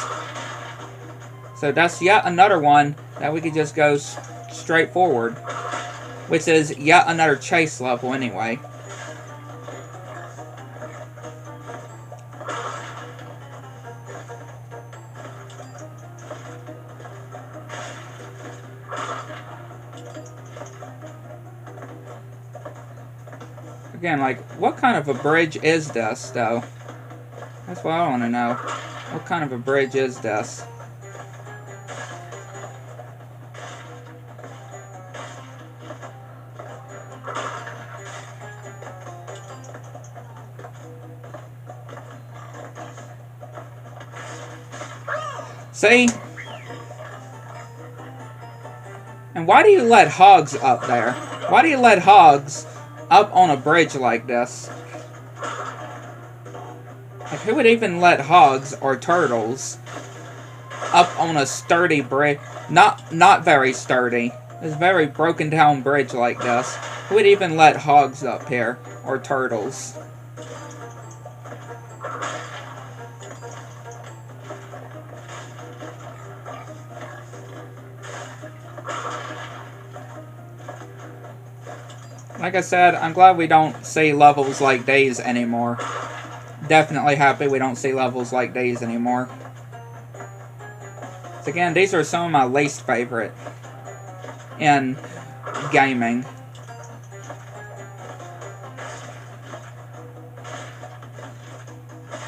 So that's yet another one that we could just go straight forward, which is yet another chase level anyway. Again, like, what kind of a bridge is this, though? That's what I want to know. What kind of a bridge is this? See? And why do you let hogs up there? Why do you let hogs up on a bridge like this? Like, who would even let hogs or turtles up on a sturdy bridge? Not very sturdy. It's a very broken down bridge like this. Who would even let hogs up here? Or turtles? Like I said, I'm glad we don't see levels like these anymore. Definitely happy we don't see levels like these anymore. So again, these are some of my least favorite in gaming.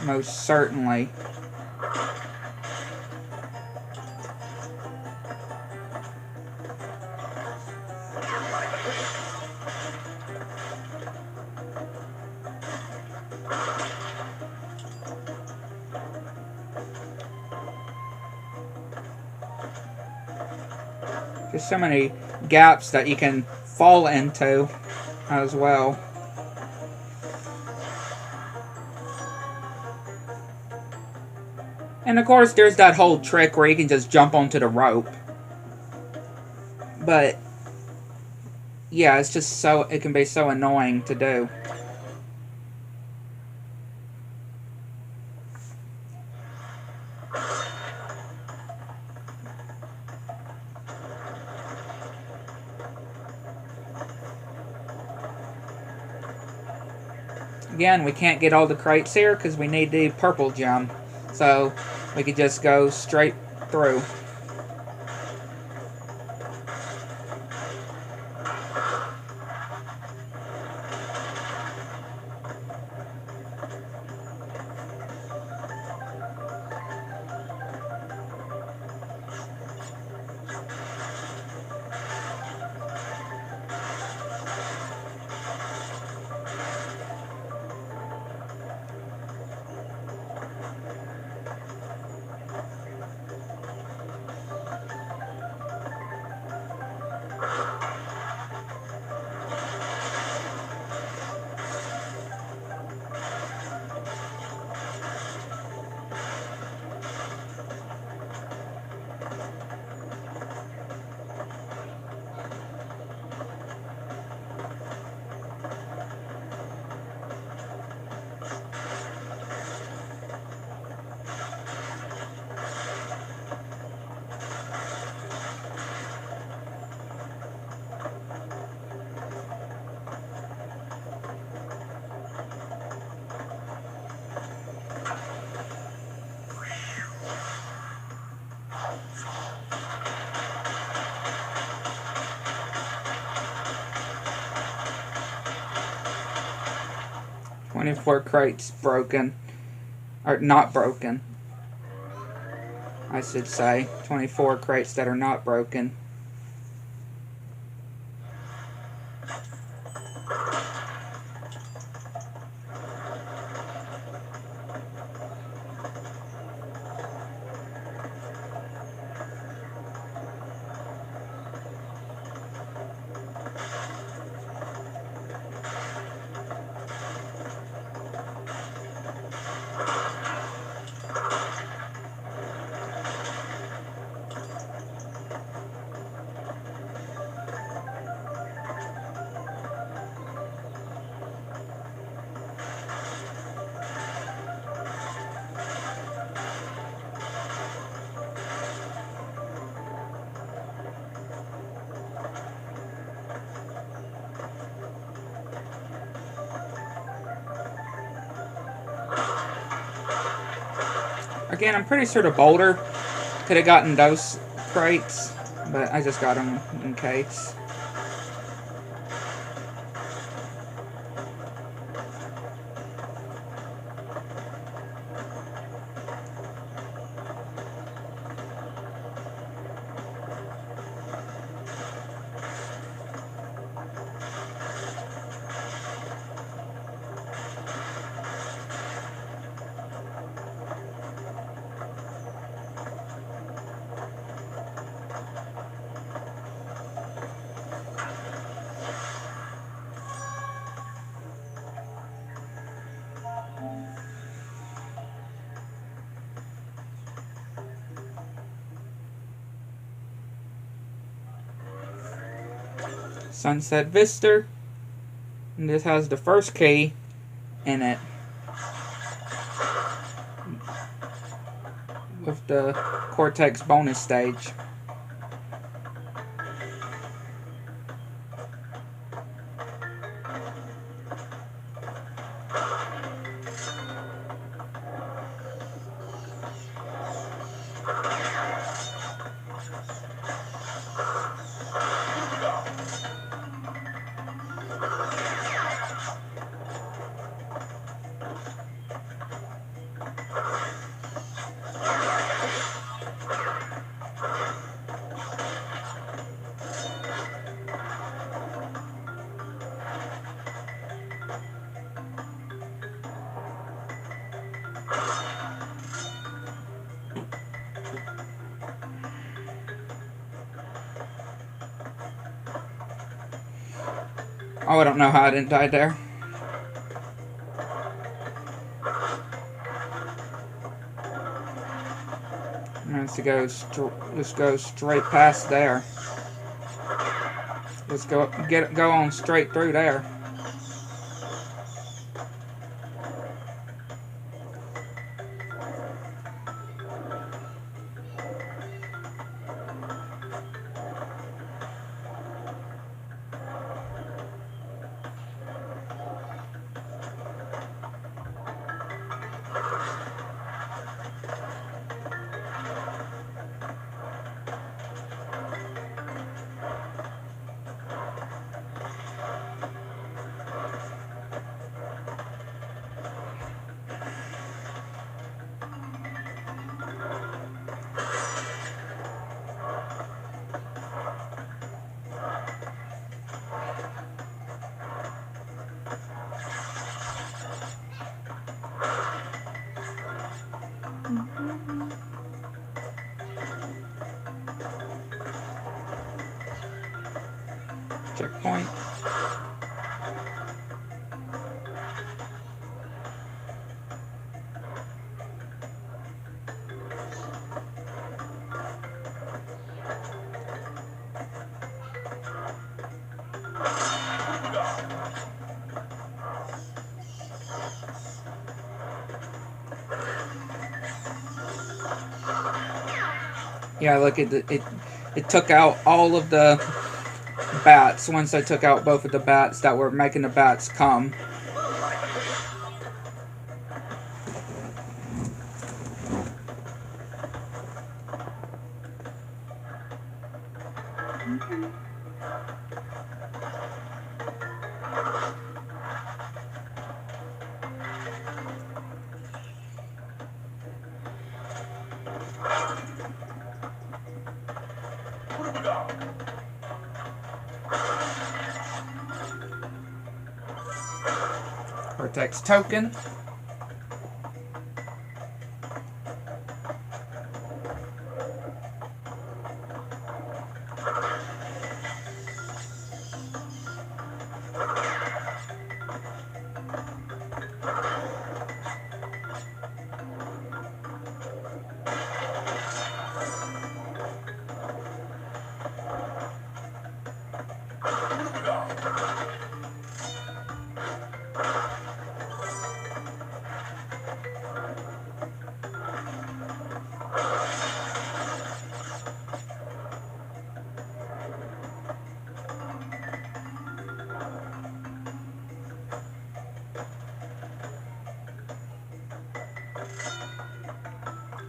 Most certainly. There's so many gaps that you can fall into as well. And of course there's that whole trick where you can just jump onto the rope. But yeah, it's just so, it can be so annoying to do. Again, we can't get all the crates here because we need the purple gem. So we could just go straight through. 24 crates broken. Or not broken, I should say. 24 crates that are not broken. Again, I'm pretty sure the boulder could have gotten those crates, but I just got them in case. Sunset Vista, and this has the first key in it with the Cortex bonus stage. Oh, I don't know how I didn't die there. Let's go straight past there. Let's go on straight through there. Checkpoint. Yeah, look, it took out all of the bats once I took out both of the bats that were making the bats come. Vertex token.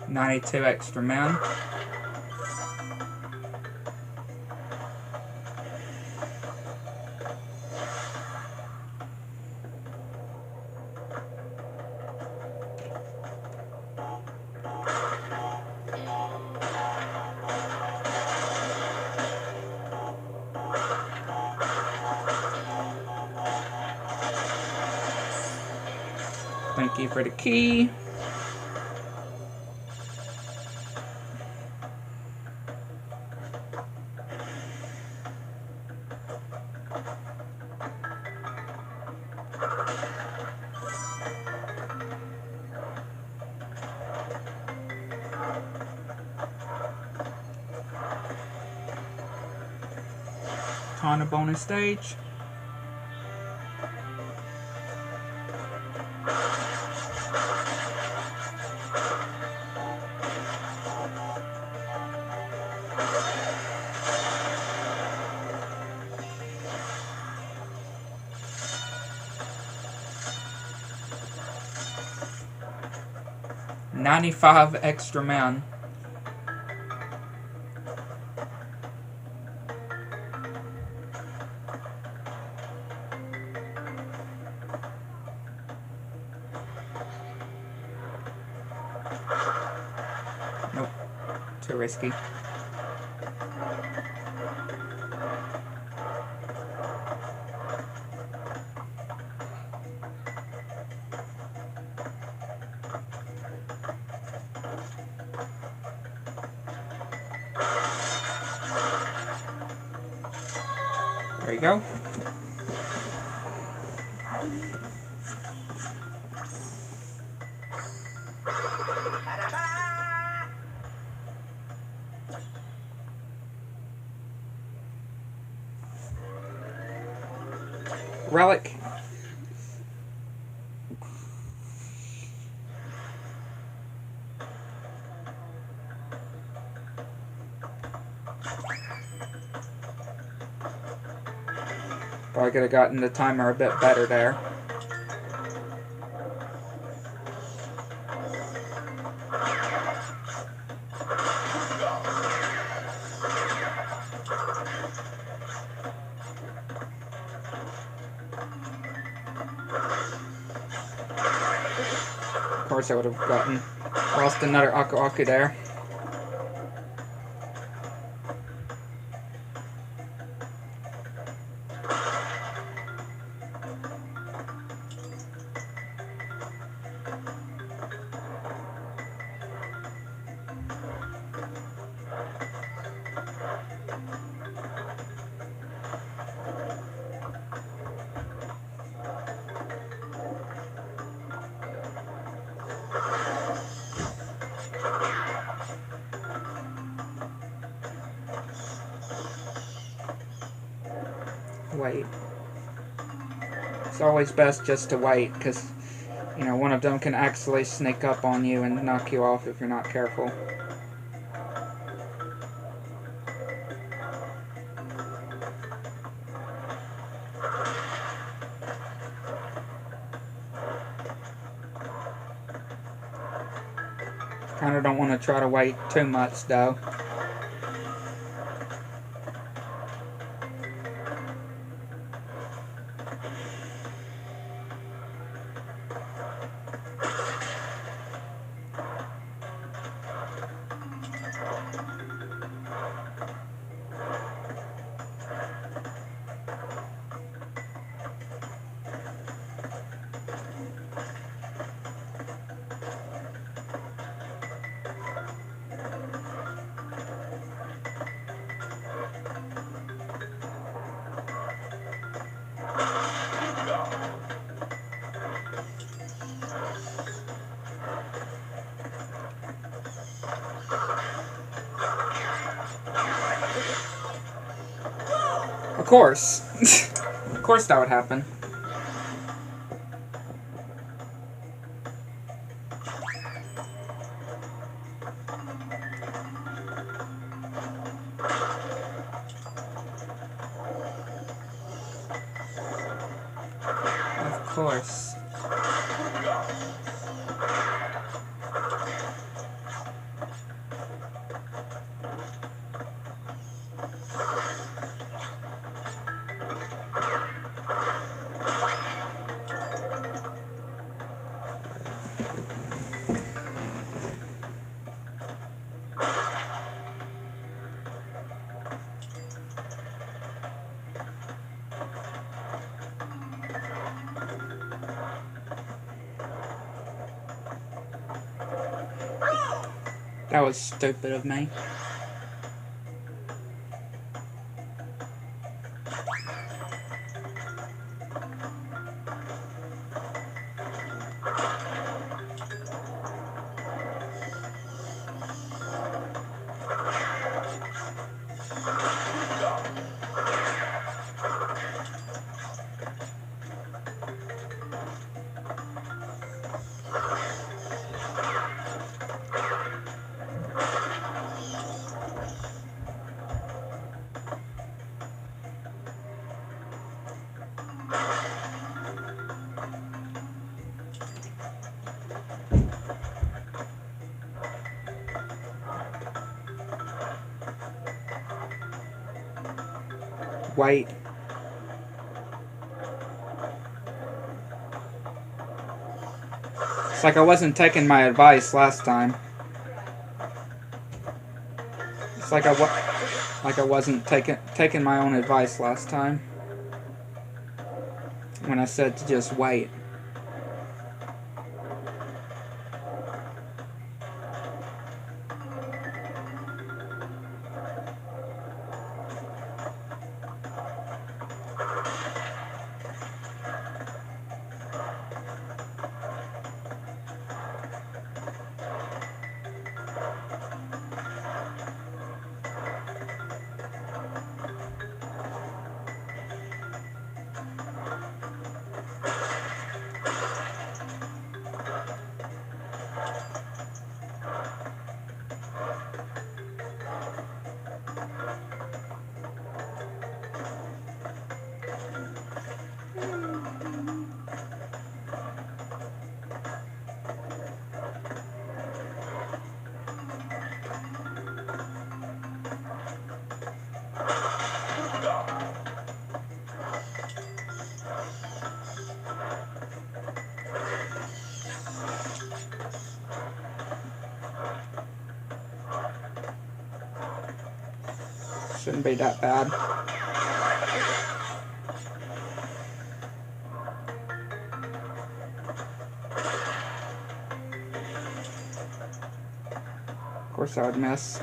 $92 extra men. Thank you for the key. On a bonus stage. $95 extra men. Nope, too risky. There you go. Relic. Probably could have gotten the timer a bit better there. Of course I would have lost another Aku Aku there. Wait. It's always best just to wait, because, you know, one of them can actually sneak up on you and knock you off if you're not careful. Kinda don't want to try to wait too much, though. course. Of course that would happen. Of course. That was stupid of me. Wait. It's like I wasn't taking my advice last time. It's like I wasn't taking my own advice last time when I said to just wait. Shouldn't be that bad. Of course I would miss.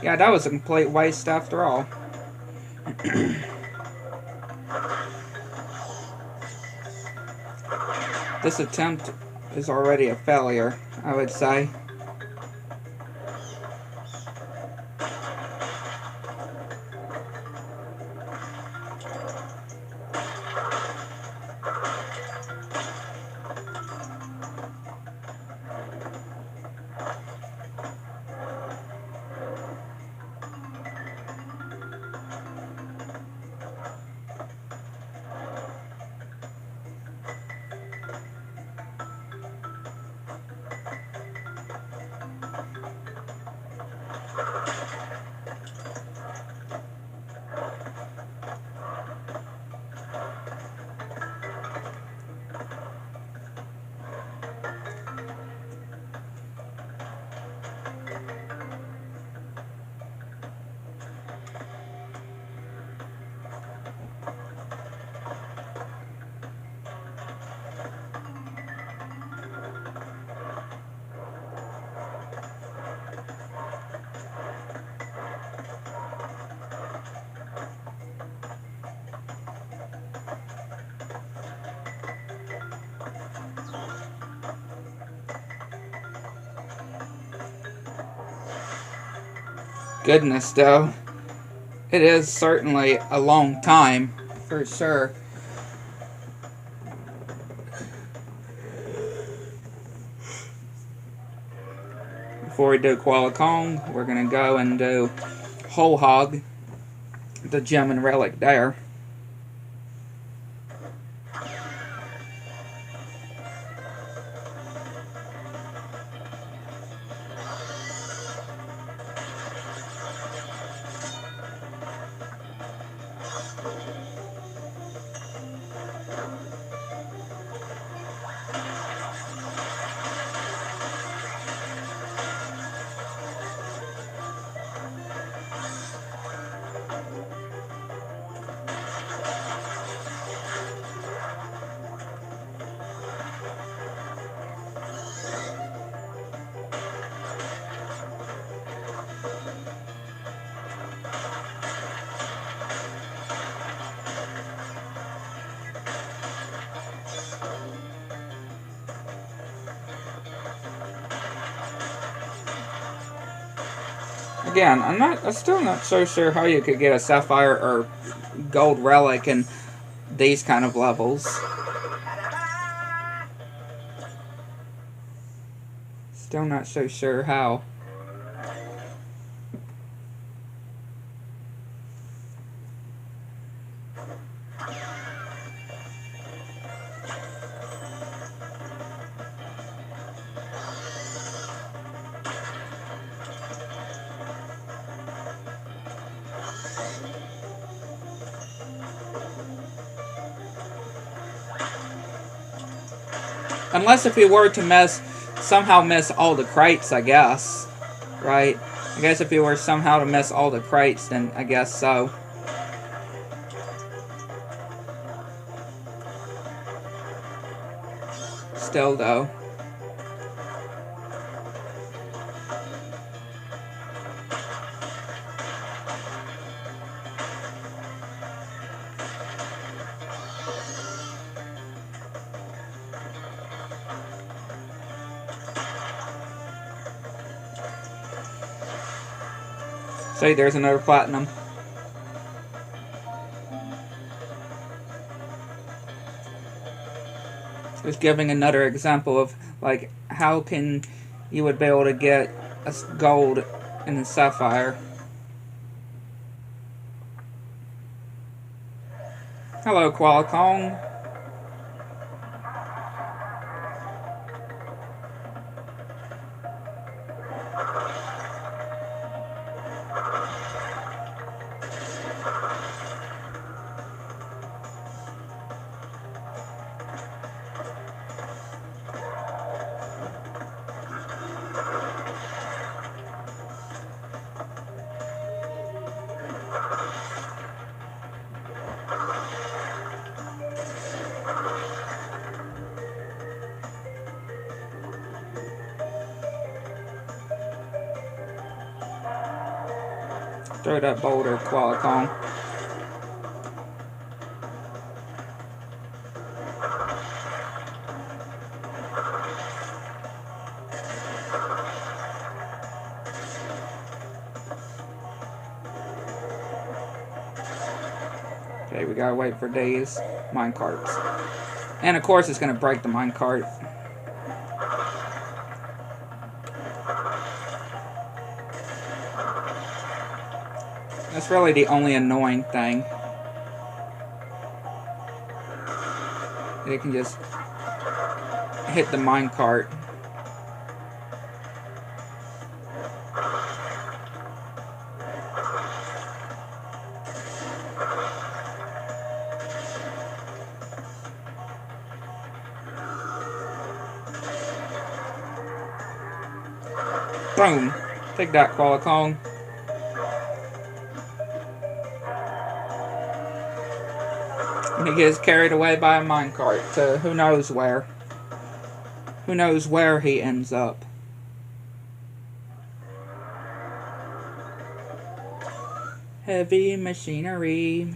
Yeah, that was a complete waste after all. This attempt is already a failure, I would say. Goodness, though. It is certainly a long time, for sure. Before we do Koala Kong, we're going to go and do Whole Hog, the gem and relic there. Again, I'm still not so sure how you could get a sapphire or gold relic in these kind of levels. Still not so sure how. Unless if you were to somehow miss all the crates, I guess. Right? I guess if you were somehow to miss all the crates, then I guess so. Still, though. See, there's another platinum. Just giving another example of, like, how can you would be able to get a gold and a sapphire. Hello, Koala Kong. Throw that boulder, Koala Kong. Okay, we gotta wait for these minecarts. And of course it's gonna break the minecart. That's really the only annoying thing. It can just hit the minecart. Boom! Take that, Koala Kong. And he gets carried away by a minecart to who knows where. Who knows where he ends up. Heavy machinery.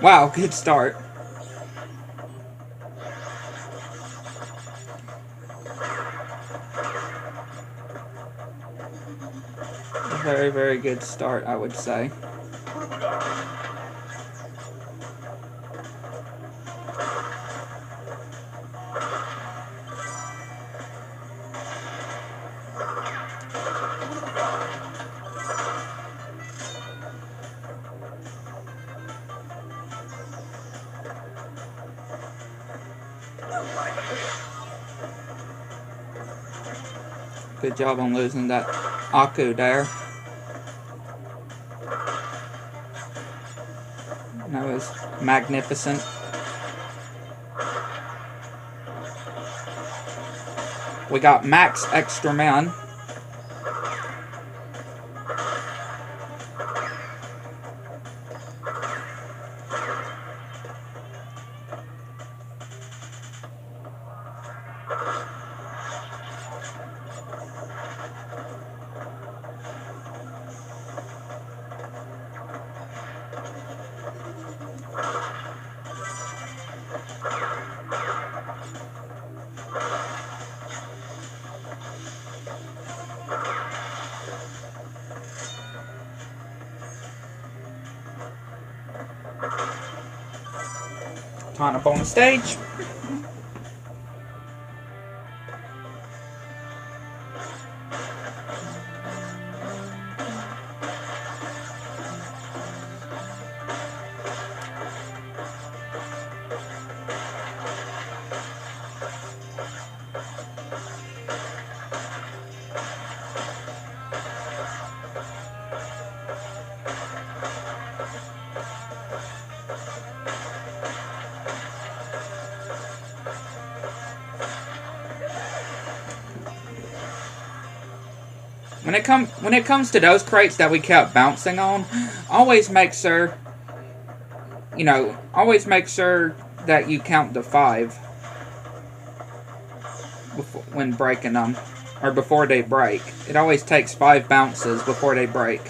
Wow, good start. Very, very good start, I would say. Good job on losing that Aku there. That was magnificent. We got max extra man. Time up on the stage. When it comes to those crates that we kept bouncing on, always make sure, always make sure that you count to 5 when breaking them, or before they break. It always takes 5 bounces before they break.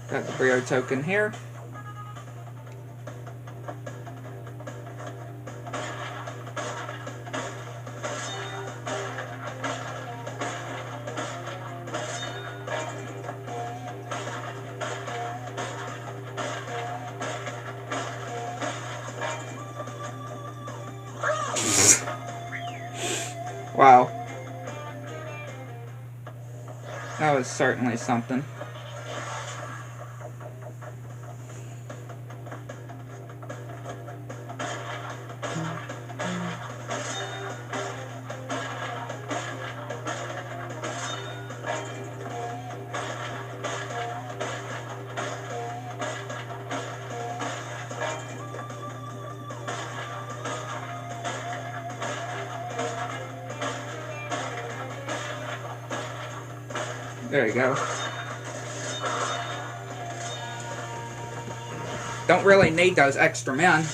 Got the Brio token here. Wow. That was certainly something. There you go. Don't really need those extra men.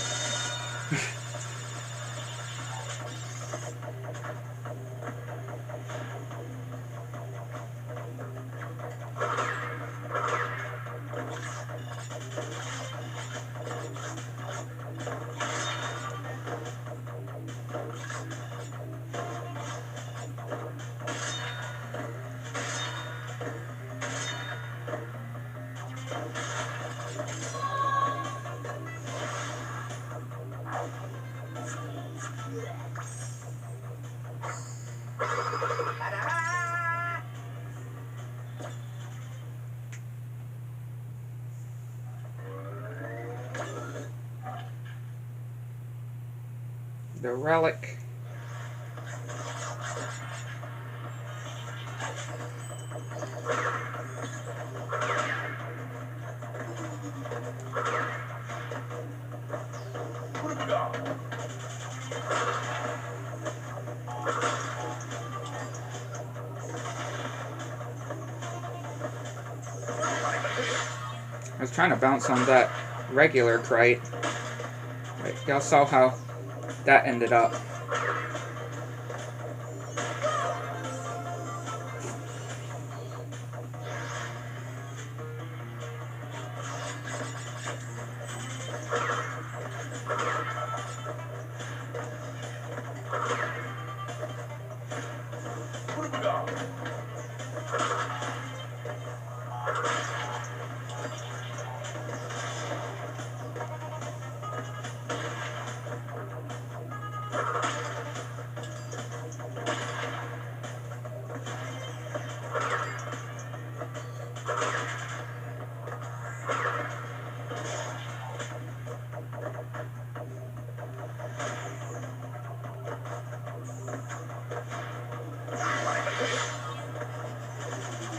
The relic. trying to bounce on that regular crate. Y'all saw how that ended up.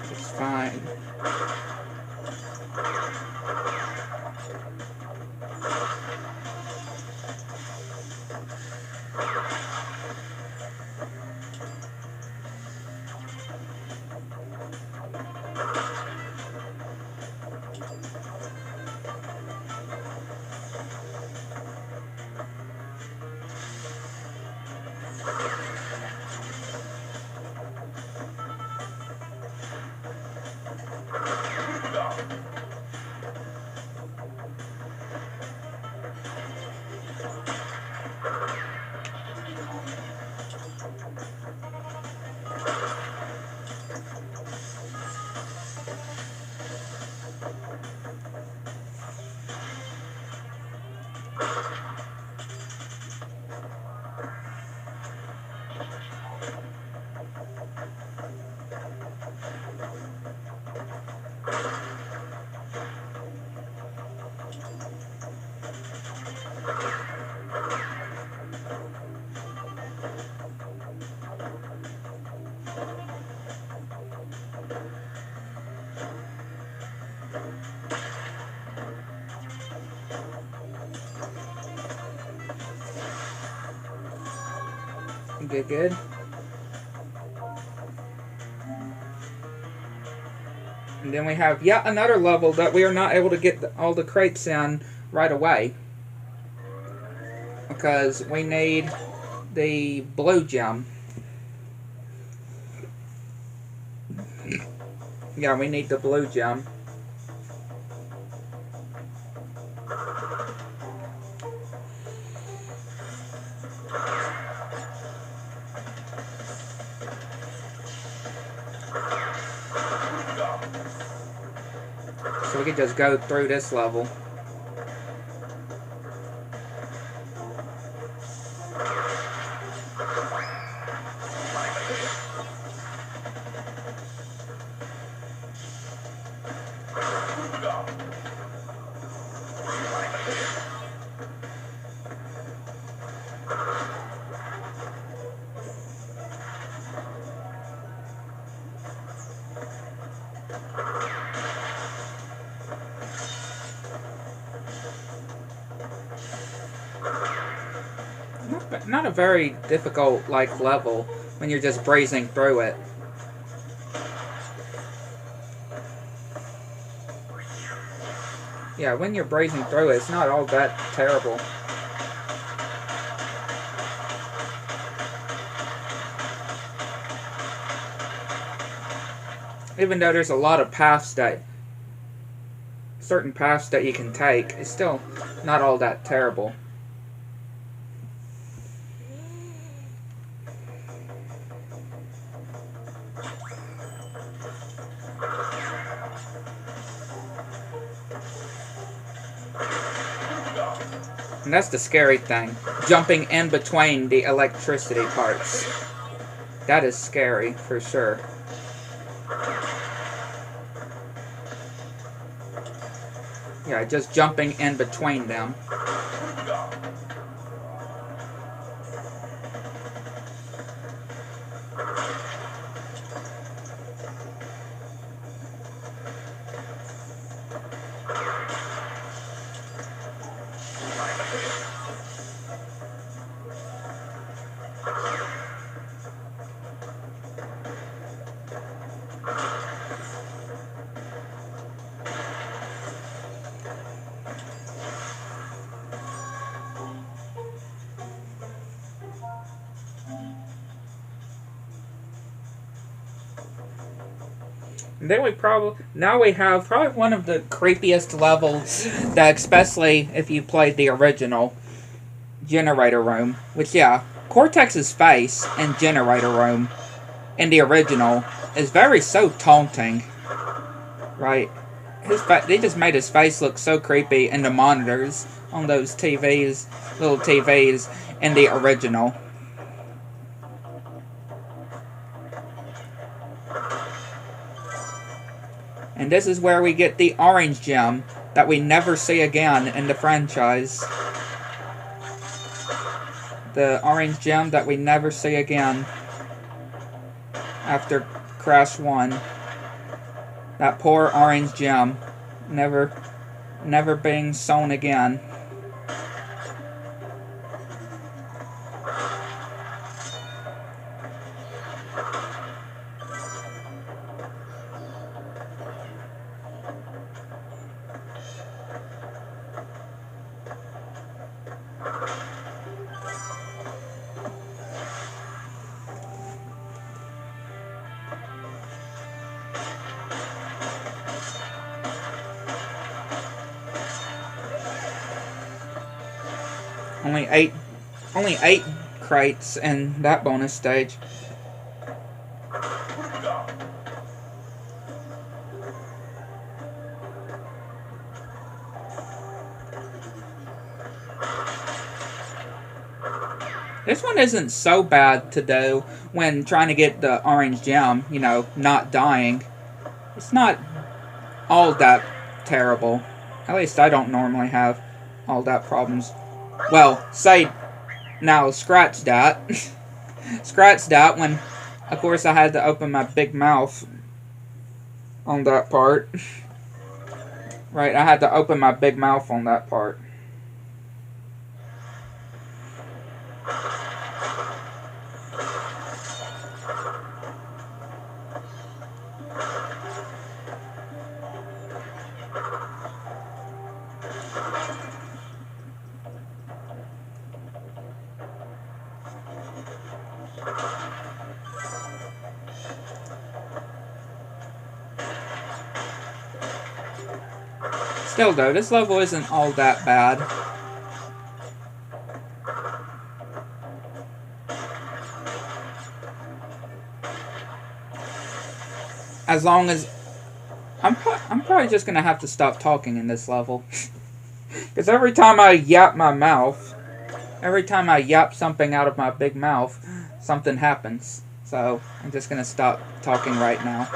It's fine. Good. And then we have yet another level that we are not able to get all the crates in right away. Because we need the blue gem. Yeah, we need the blue gem. So we could just go through this level. Not a very difficult level when you're just breezing through it. Yeah, when you're breezing through it, it's not all that terrible. Even though there's a lot of certain paths that you can take, it's still not all that terrible. And that's the scary thing. Jumping in between the electricity parts. That is scary, for sure. Yeah, just jumping in between them. And then now we have probably one of the creepiest levels that, especially if you played the original Generator Room, which, yeah, Cortex's face in Generator Room in the original is so taunting, right? They just made his face look so creepy in the monitors on those little TVs in the original. And this is where we get the orange gem that we never see again in the franchise. The orange gem that we never see again after Crash 1. That poor orange gem. Never being shown again. Only eight crates in that bonus stage. This one isn't so bad to do when trying to get the orange gem, you know, not dying. It's not all that terrible. At least I don't normally have all that problems. Well, scratch that. Scratch that when, of course, I had to open my big mouth on that part. Right, I had to open my big mouth on that part. Still though, this level isn't all that bad. As long as... I'm probably just gonna have to stop talking in this level. Because every time I yap my mouth, every time I yap something out of my big mouth, something happens. So, I'm just gonna stop talking right now.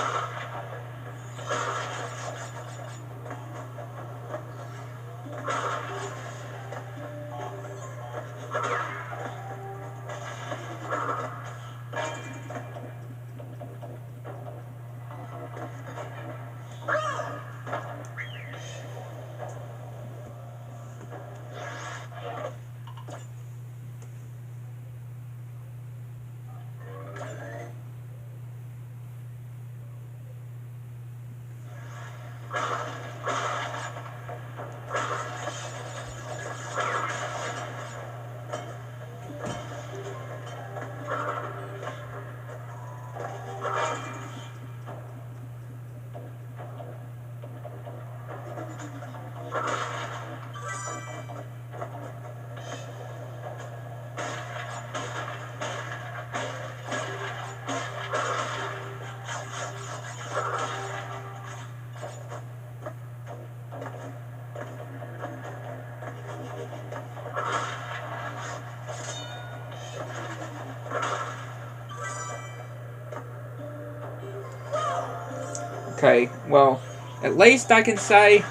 Okay, well, at least I can say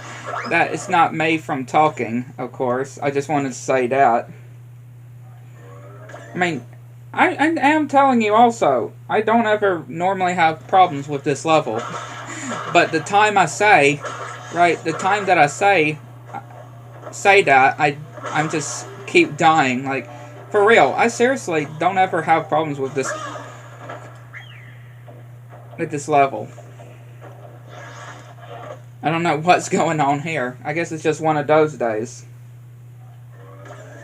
that it's not made from talking, of course. I just wanted to say that. I mean, I am telling you also, I don't ever normally have problems with this level. But the time I say, right, the time that I say that, I'm just keep dying. Like, for real, I seriously don't ever have problems with this level. I don't know what's going on here. I guess it's just one of those days.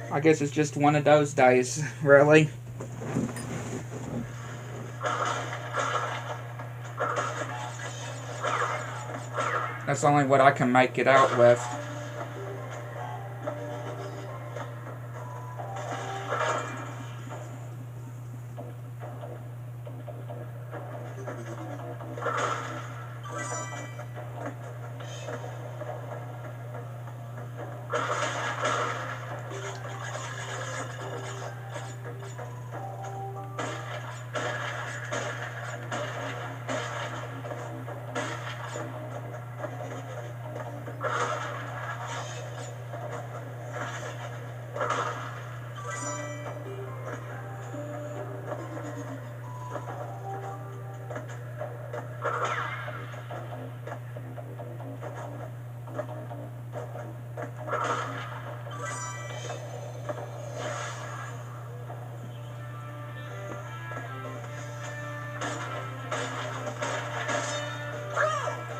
I guess it's just one of those days, really. That's only what I can make it out with.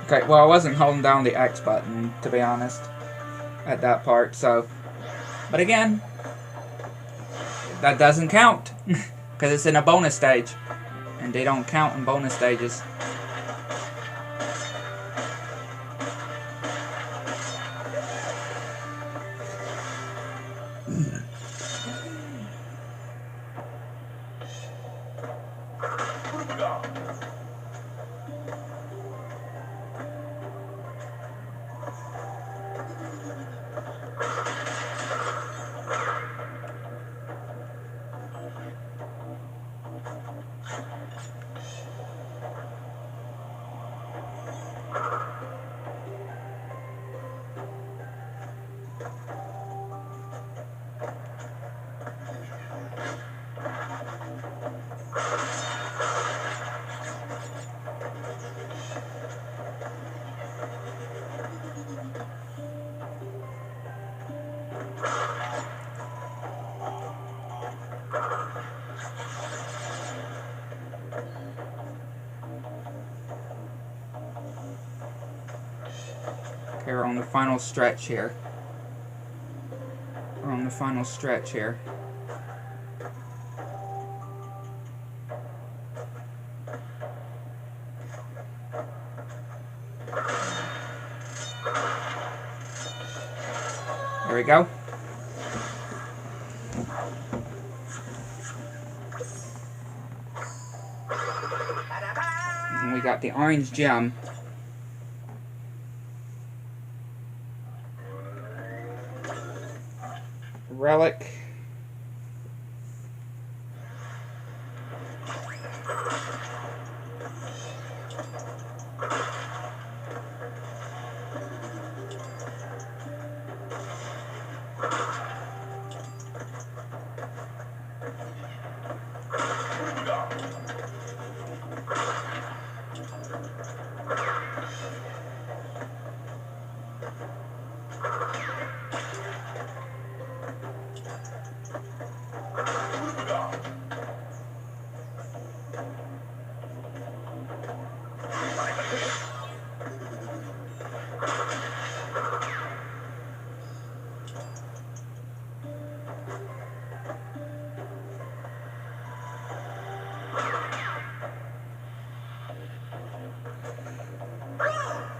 Okay, well, I wasn't holding down the X button, to be honest, at that part, so... But again, that doesn't count, because it's in a bonus stage, and they don't count in bonus stages. Okay, we're on the final stretch here. We're on the final stretch here. There we go. And we got the orange gem. Relic.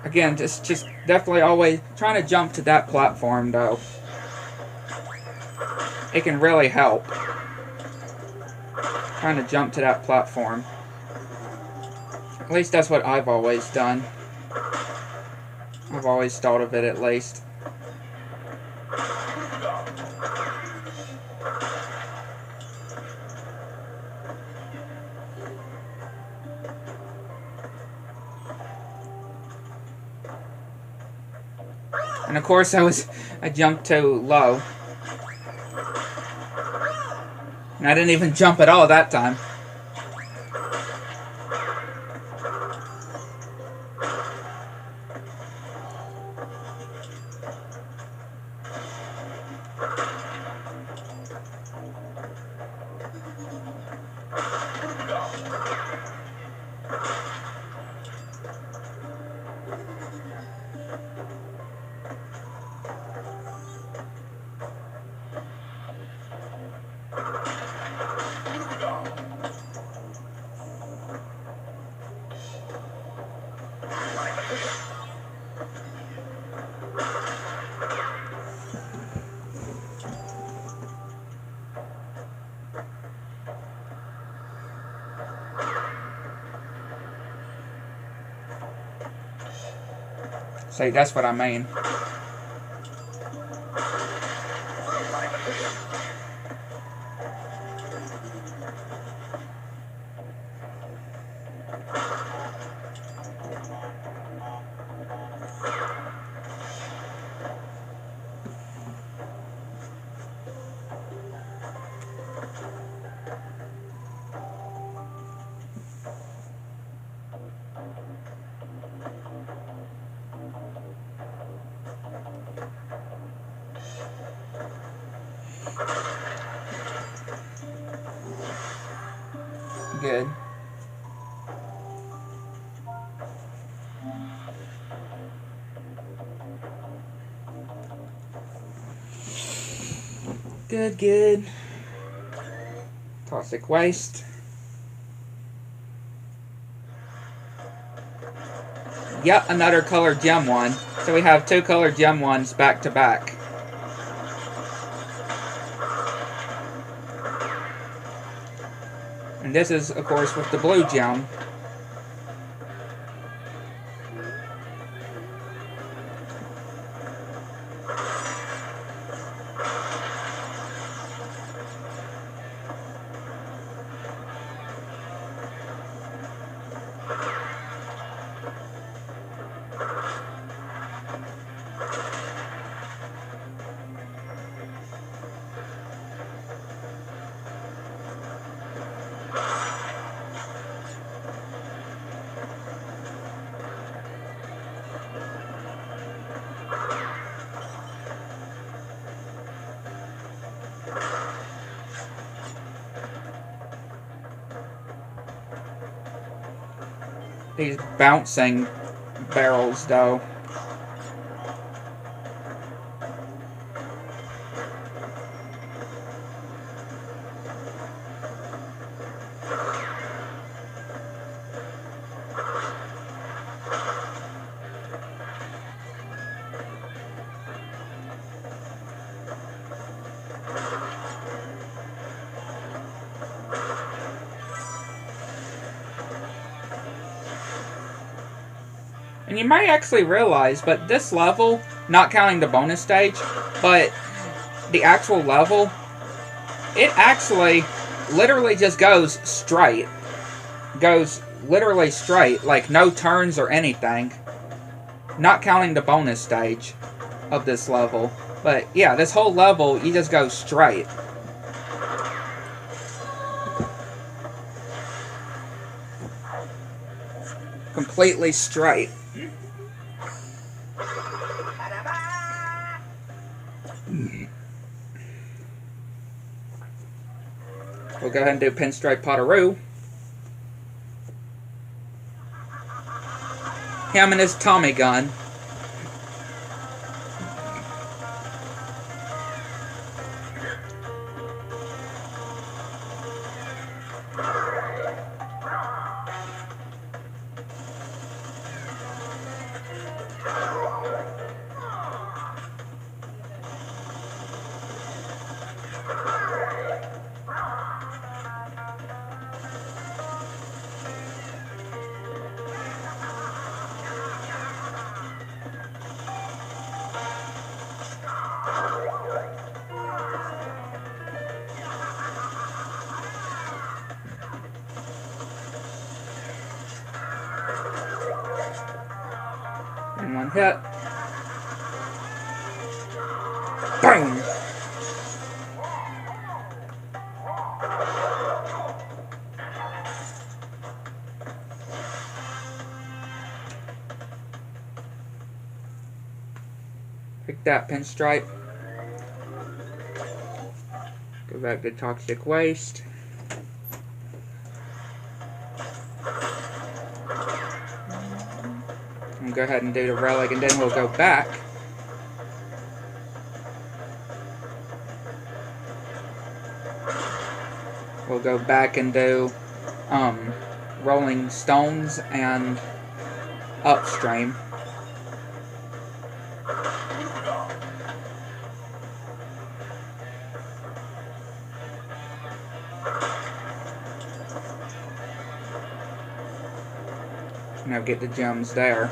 Again, just definitely always trying to jump to that platform, though. It can really help. Trying to jump to that platform. At least that's what I've always done. I've always thought of it, at least. And of course I jumped too low. And I didn't even jump at all that time. See, that's what I mean. Good. Good, good. Toxic waste. Yep, another colored gem one. So we have 2 colored gem ones back to back. And this is, of course, with the blue gem. These bouncing barrels, though. And you may actually realize, but this level, not counting the bonus stage, but the actual level, it actually literally just goes straight. Goes literally straight, like no turns or anything. Not counting the bonus stage of this level. But yeah, this whole level, you just go straight. Completely straight. We'll go ahead and do Pinstripe Potteroo. Him and his Tommy gun. And one hit. Boom! Pick that Pinstripe. Go back to Toxic Waste. And go ahead and do the relic, and then we'll go back. We'll go back and do Rolling Stones and Upstream. Now get the gems there.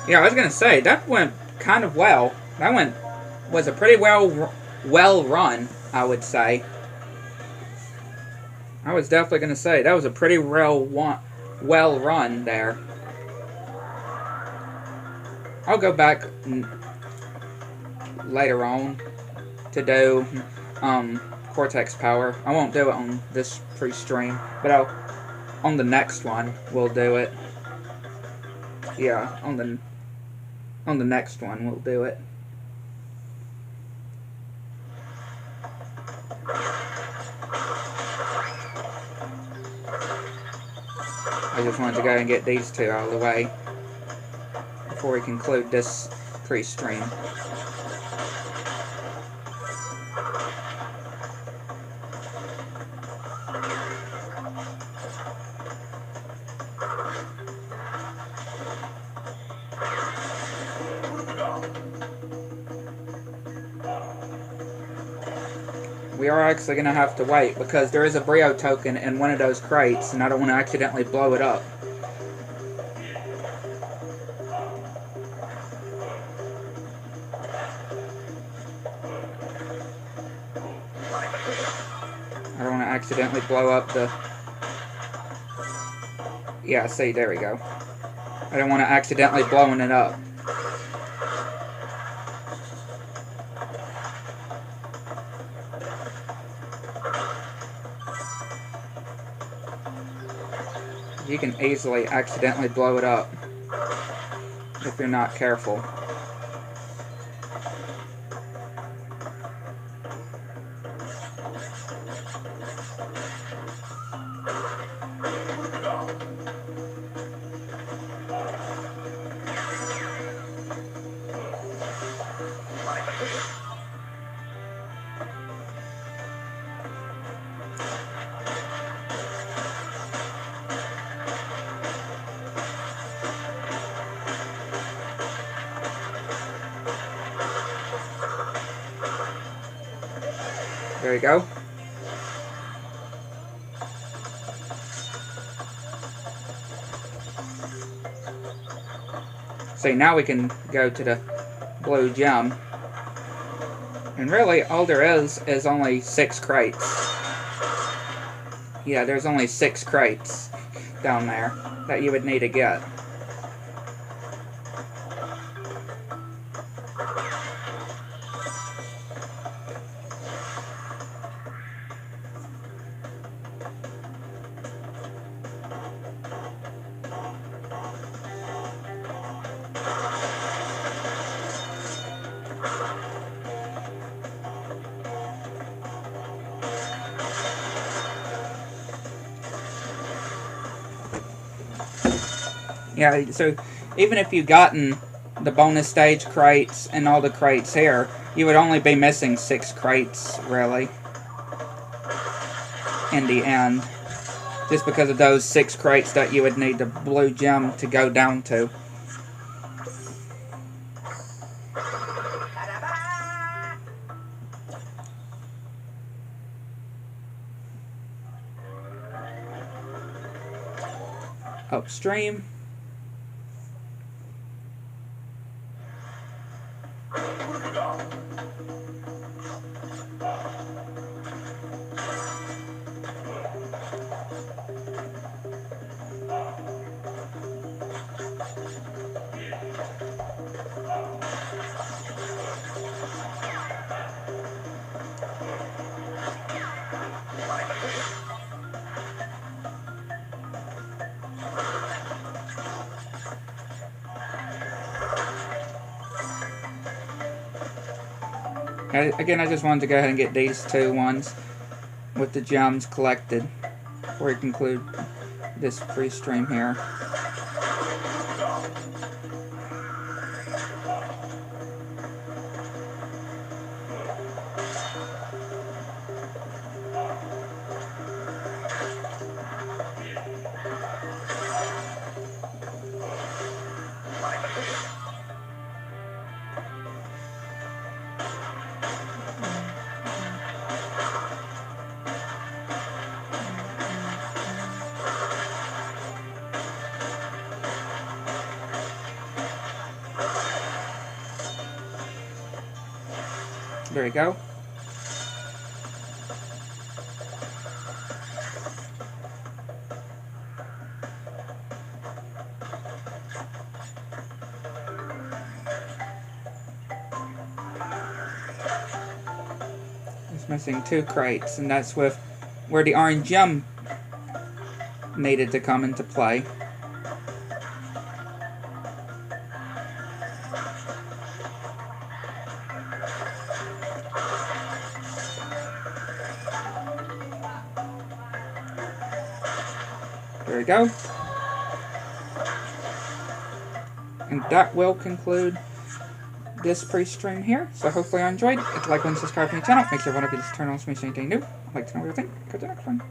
Yeah, I was gonna say that went kind of well. That was a pretty well run, I would say. I was definitely gonna say that was a pretty well run there. I'll go back later on to do Cortex Power. I won't do it on this pre-stream, but on the next one we'll do it. Yeah, on the next one we'll do it. I just wanted to go and get these two out of the way before we conclude this pre-stream. We are actually going to have to wait because there is a Brio token in one of those crates and I don't want to accidentally blow it up. I don't want to accidentally blow up the... Yeah, see, there we go. I don't want to accidentally blowing it up. You can easily accidentally blow it up if you're not careful. There you go. See, now we can go to the blue gem. And really, all there is only 6 crates. Yeah, there's only 6 crates down there that you would need to get. Yeah, so even if you've gotten the bonus stage crates and all the crates here, you would only be missing 6 crates, really, in the end. Just because of those 6 crates that you would need the blue gem to go down to. Upstream. Again, I just wanted to go ahead and get these 2 ones with the gems collected before we conclude this free stream here. There we go. It's missing 2 crates, and that's with where the orange gem needed to come into play. There we go. And that will conclude this pre-stream here. So hopefully you enjoyed. If you like and subscribe to my channel, make sure one of you just turn on to me anything new. I'd like to know what you think. Go to the next one.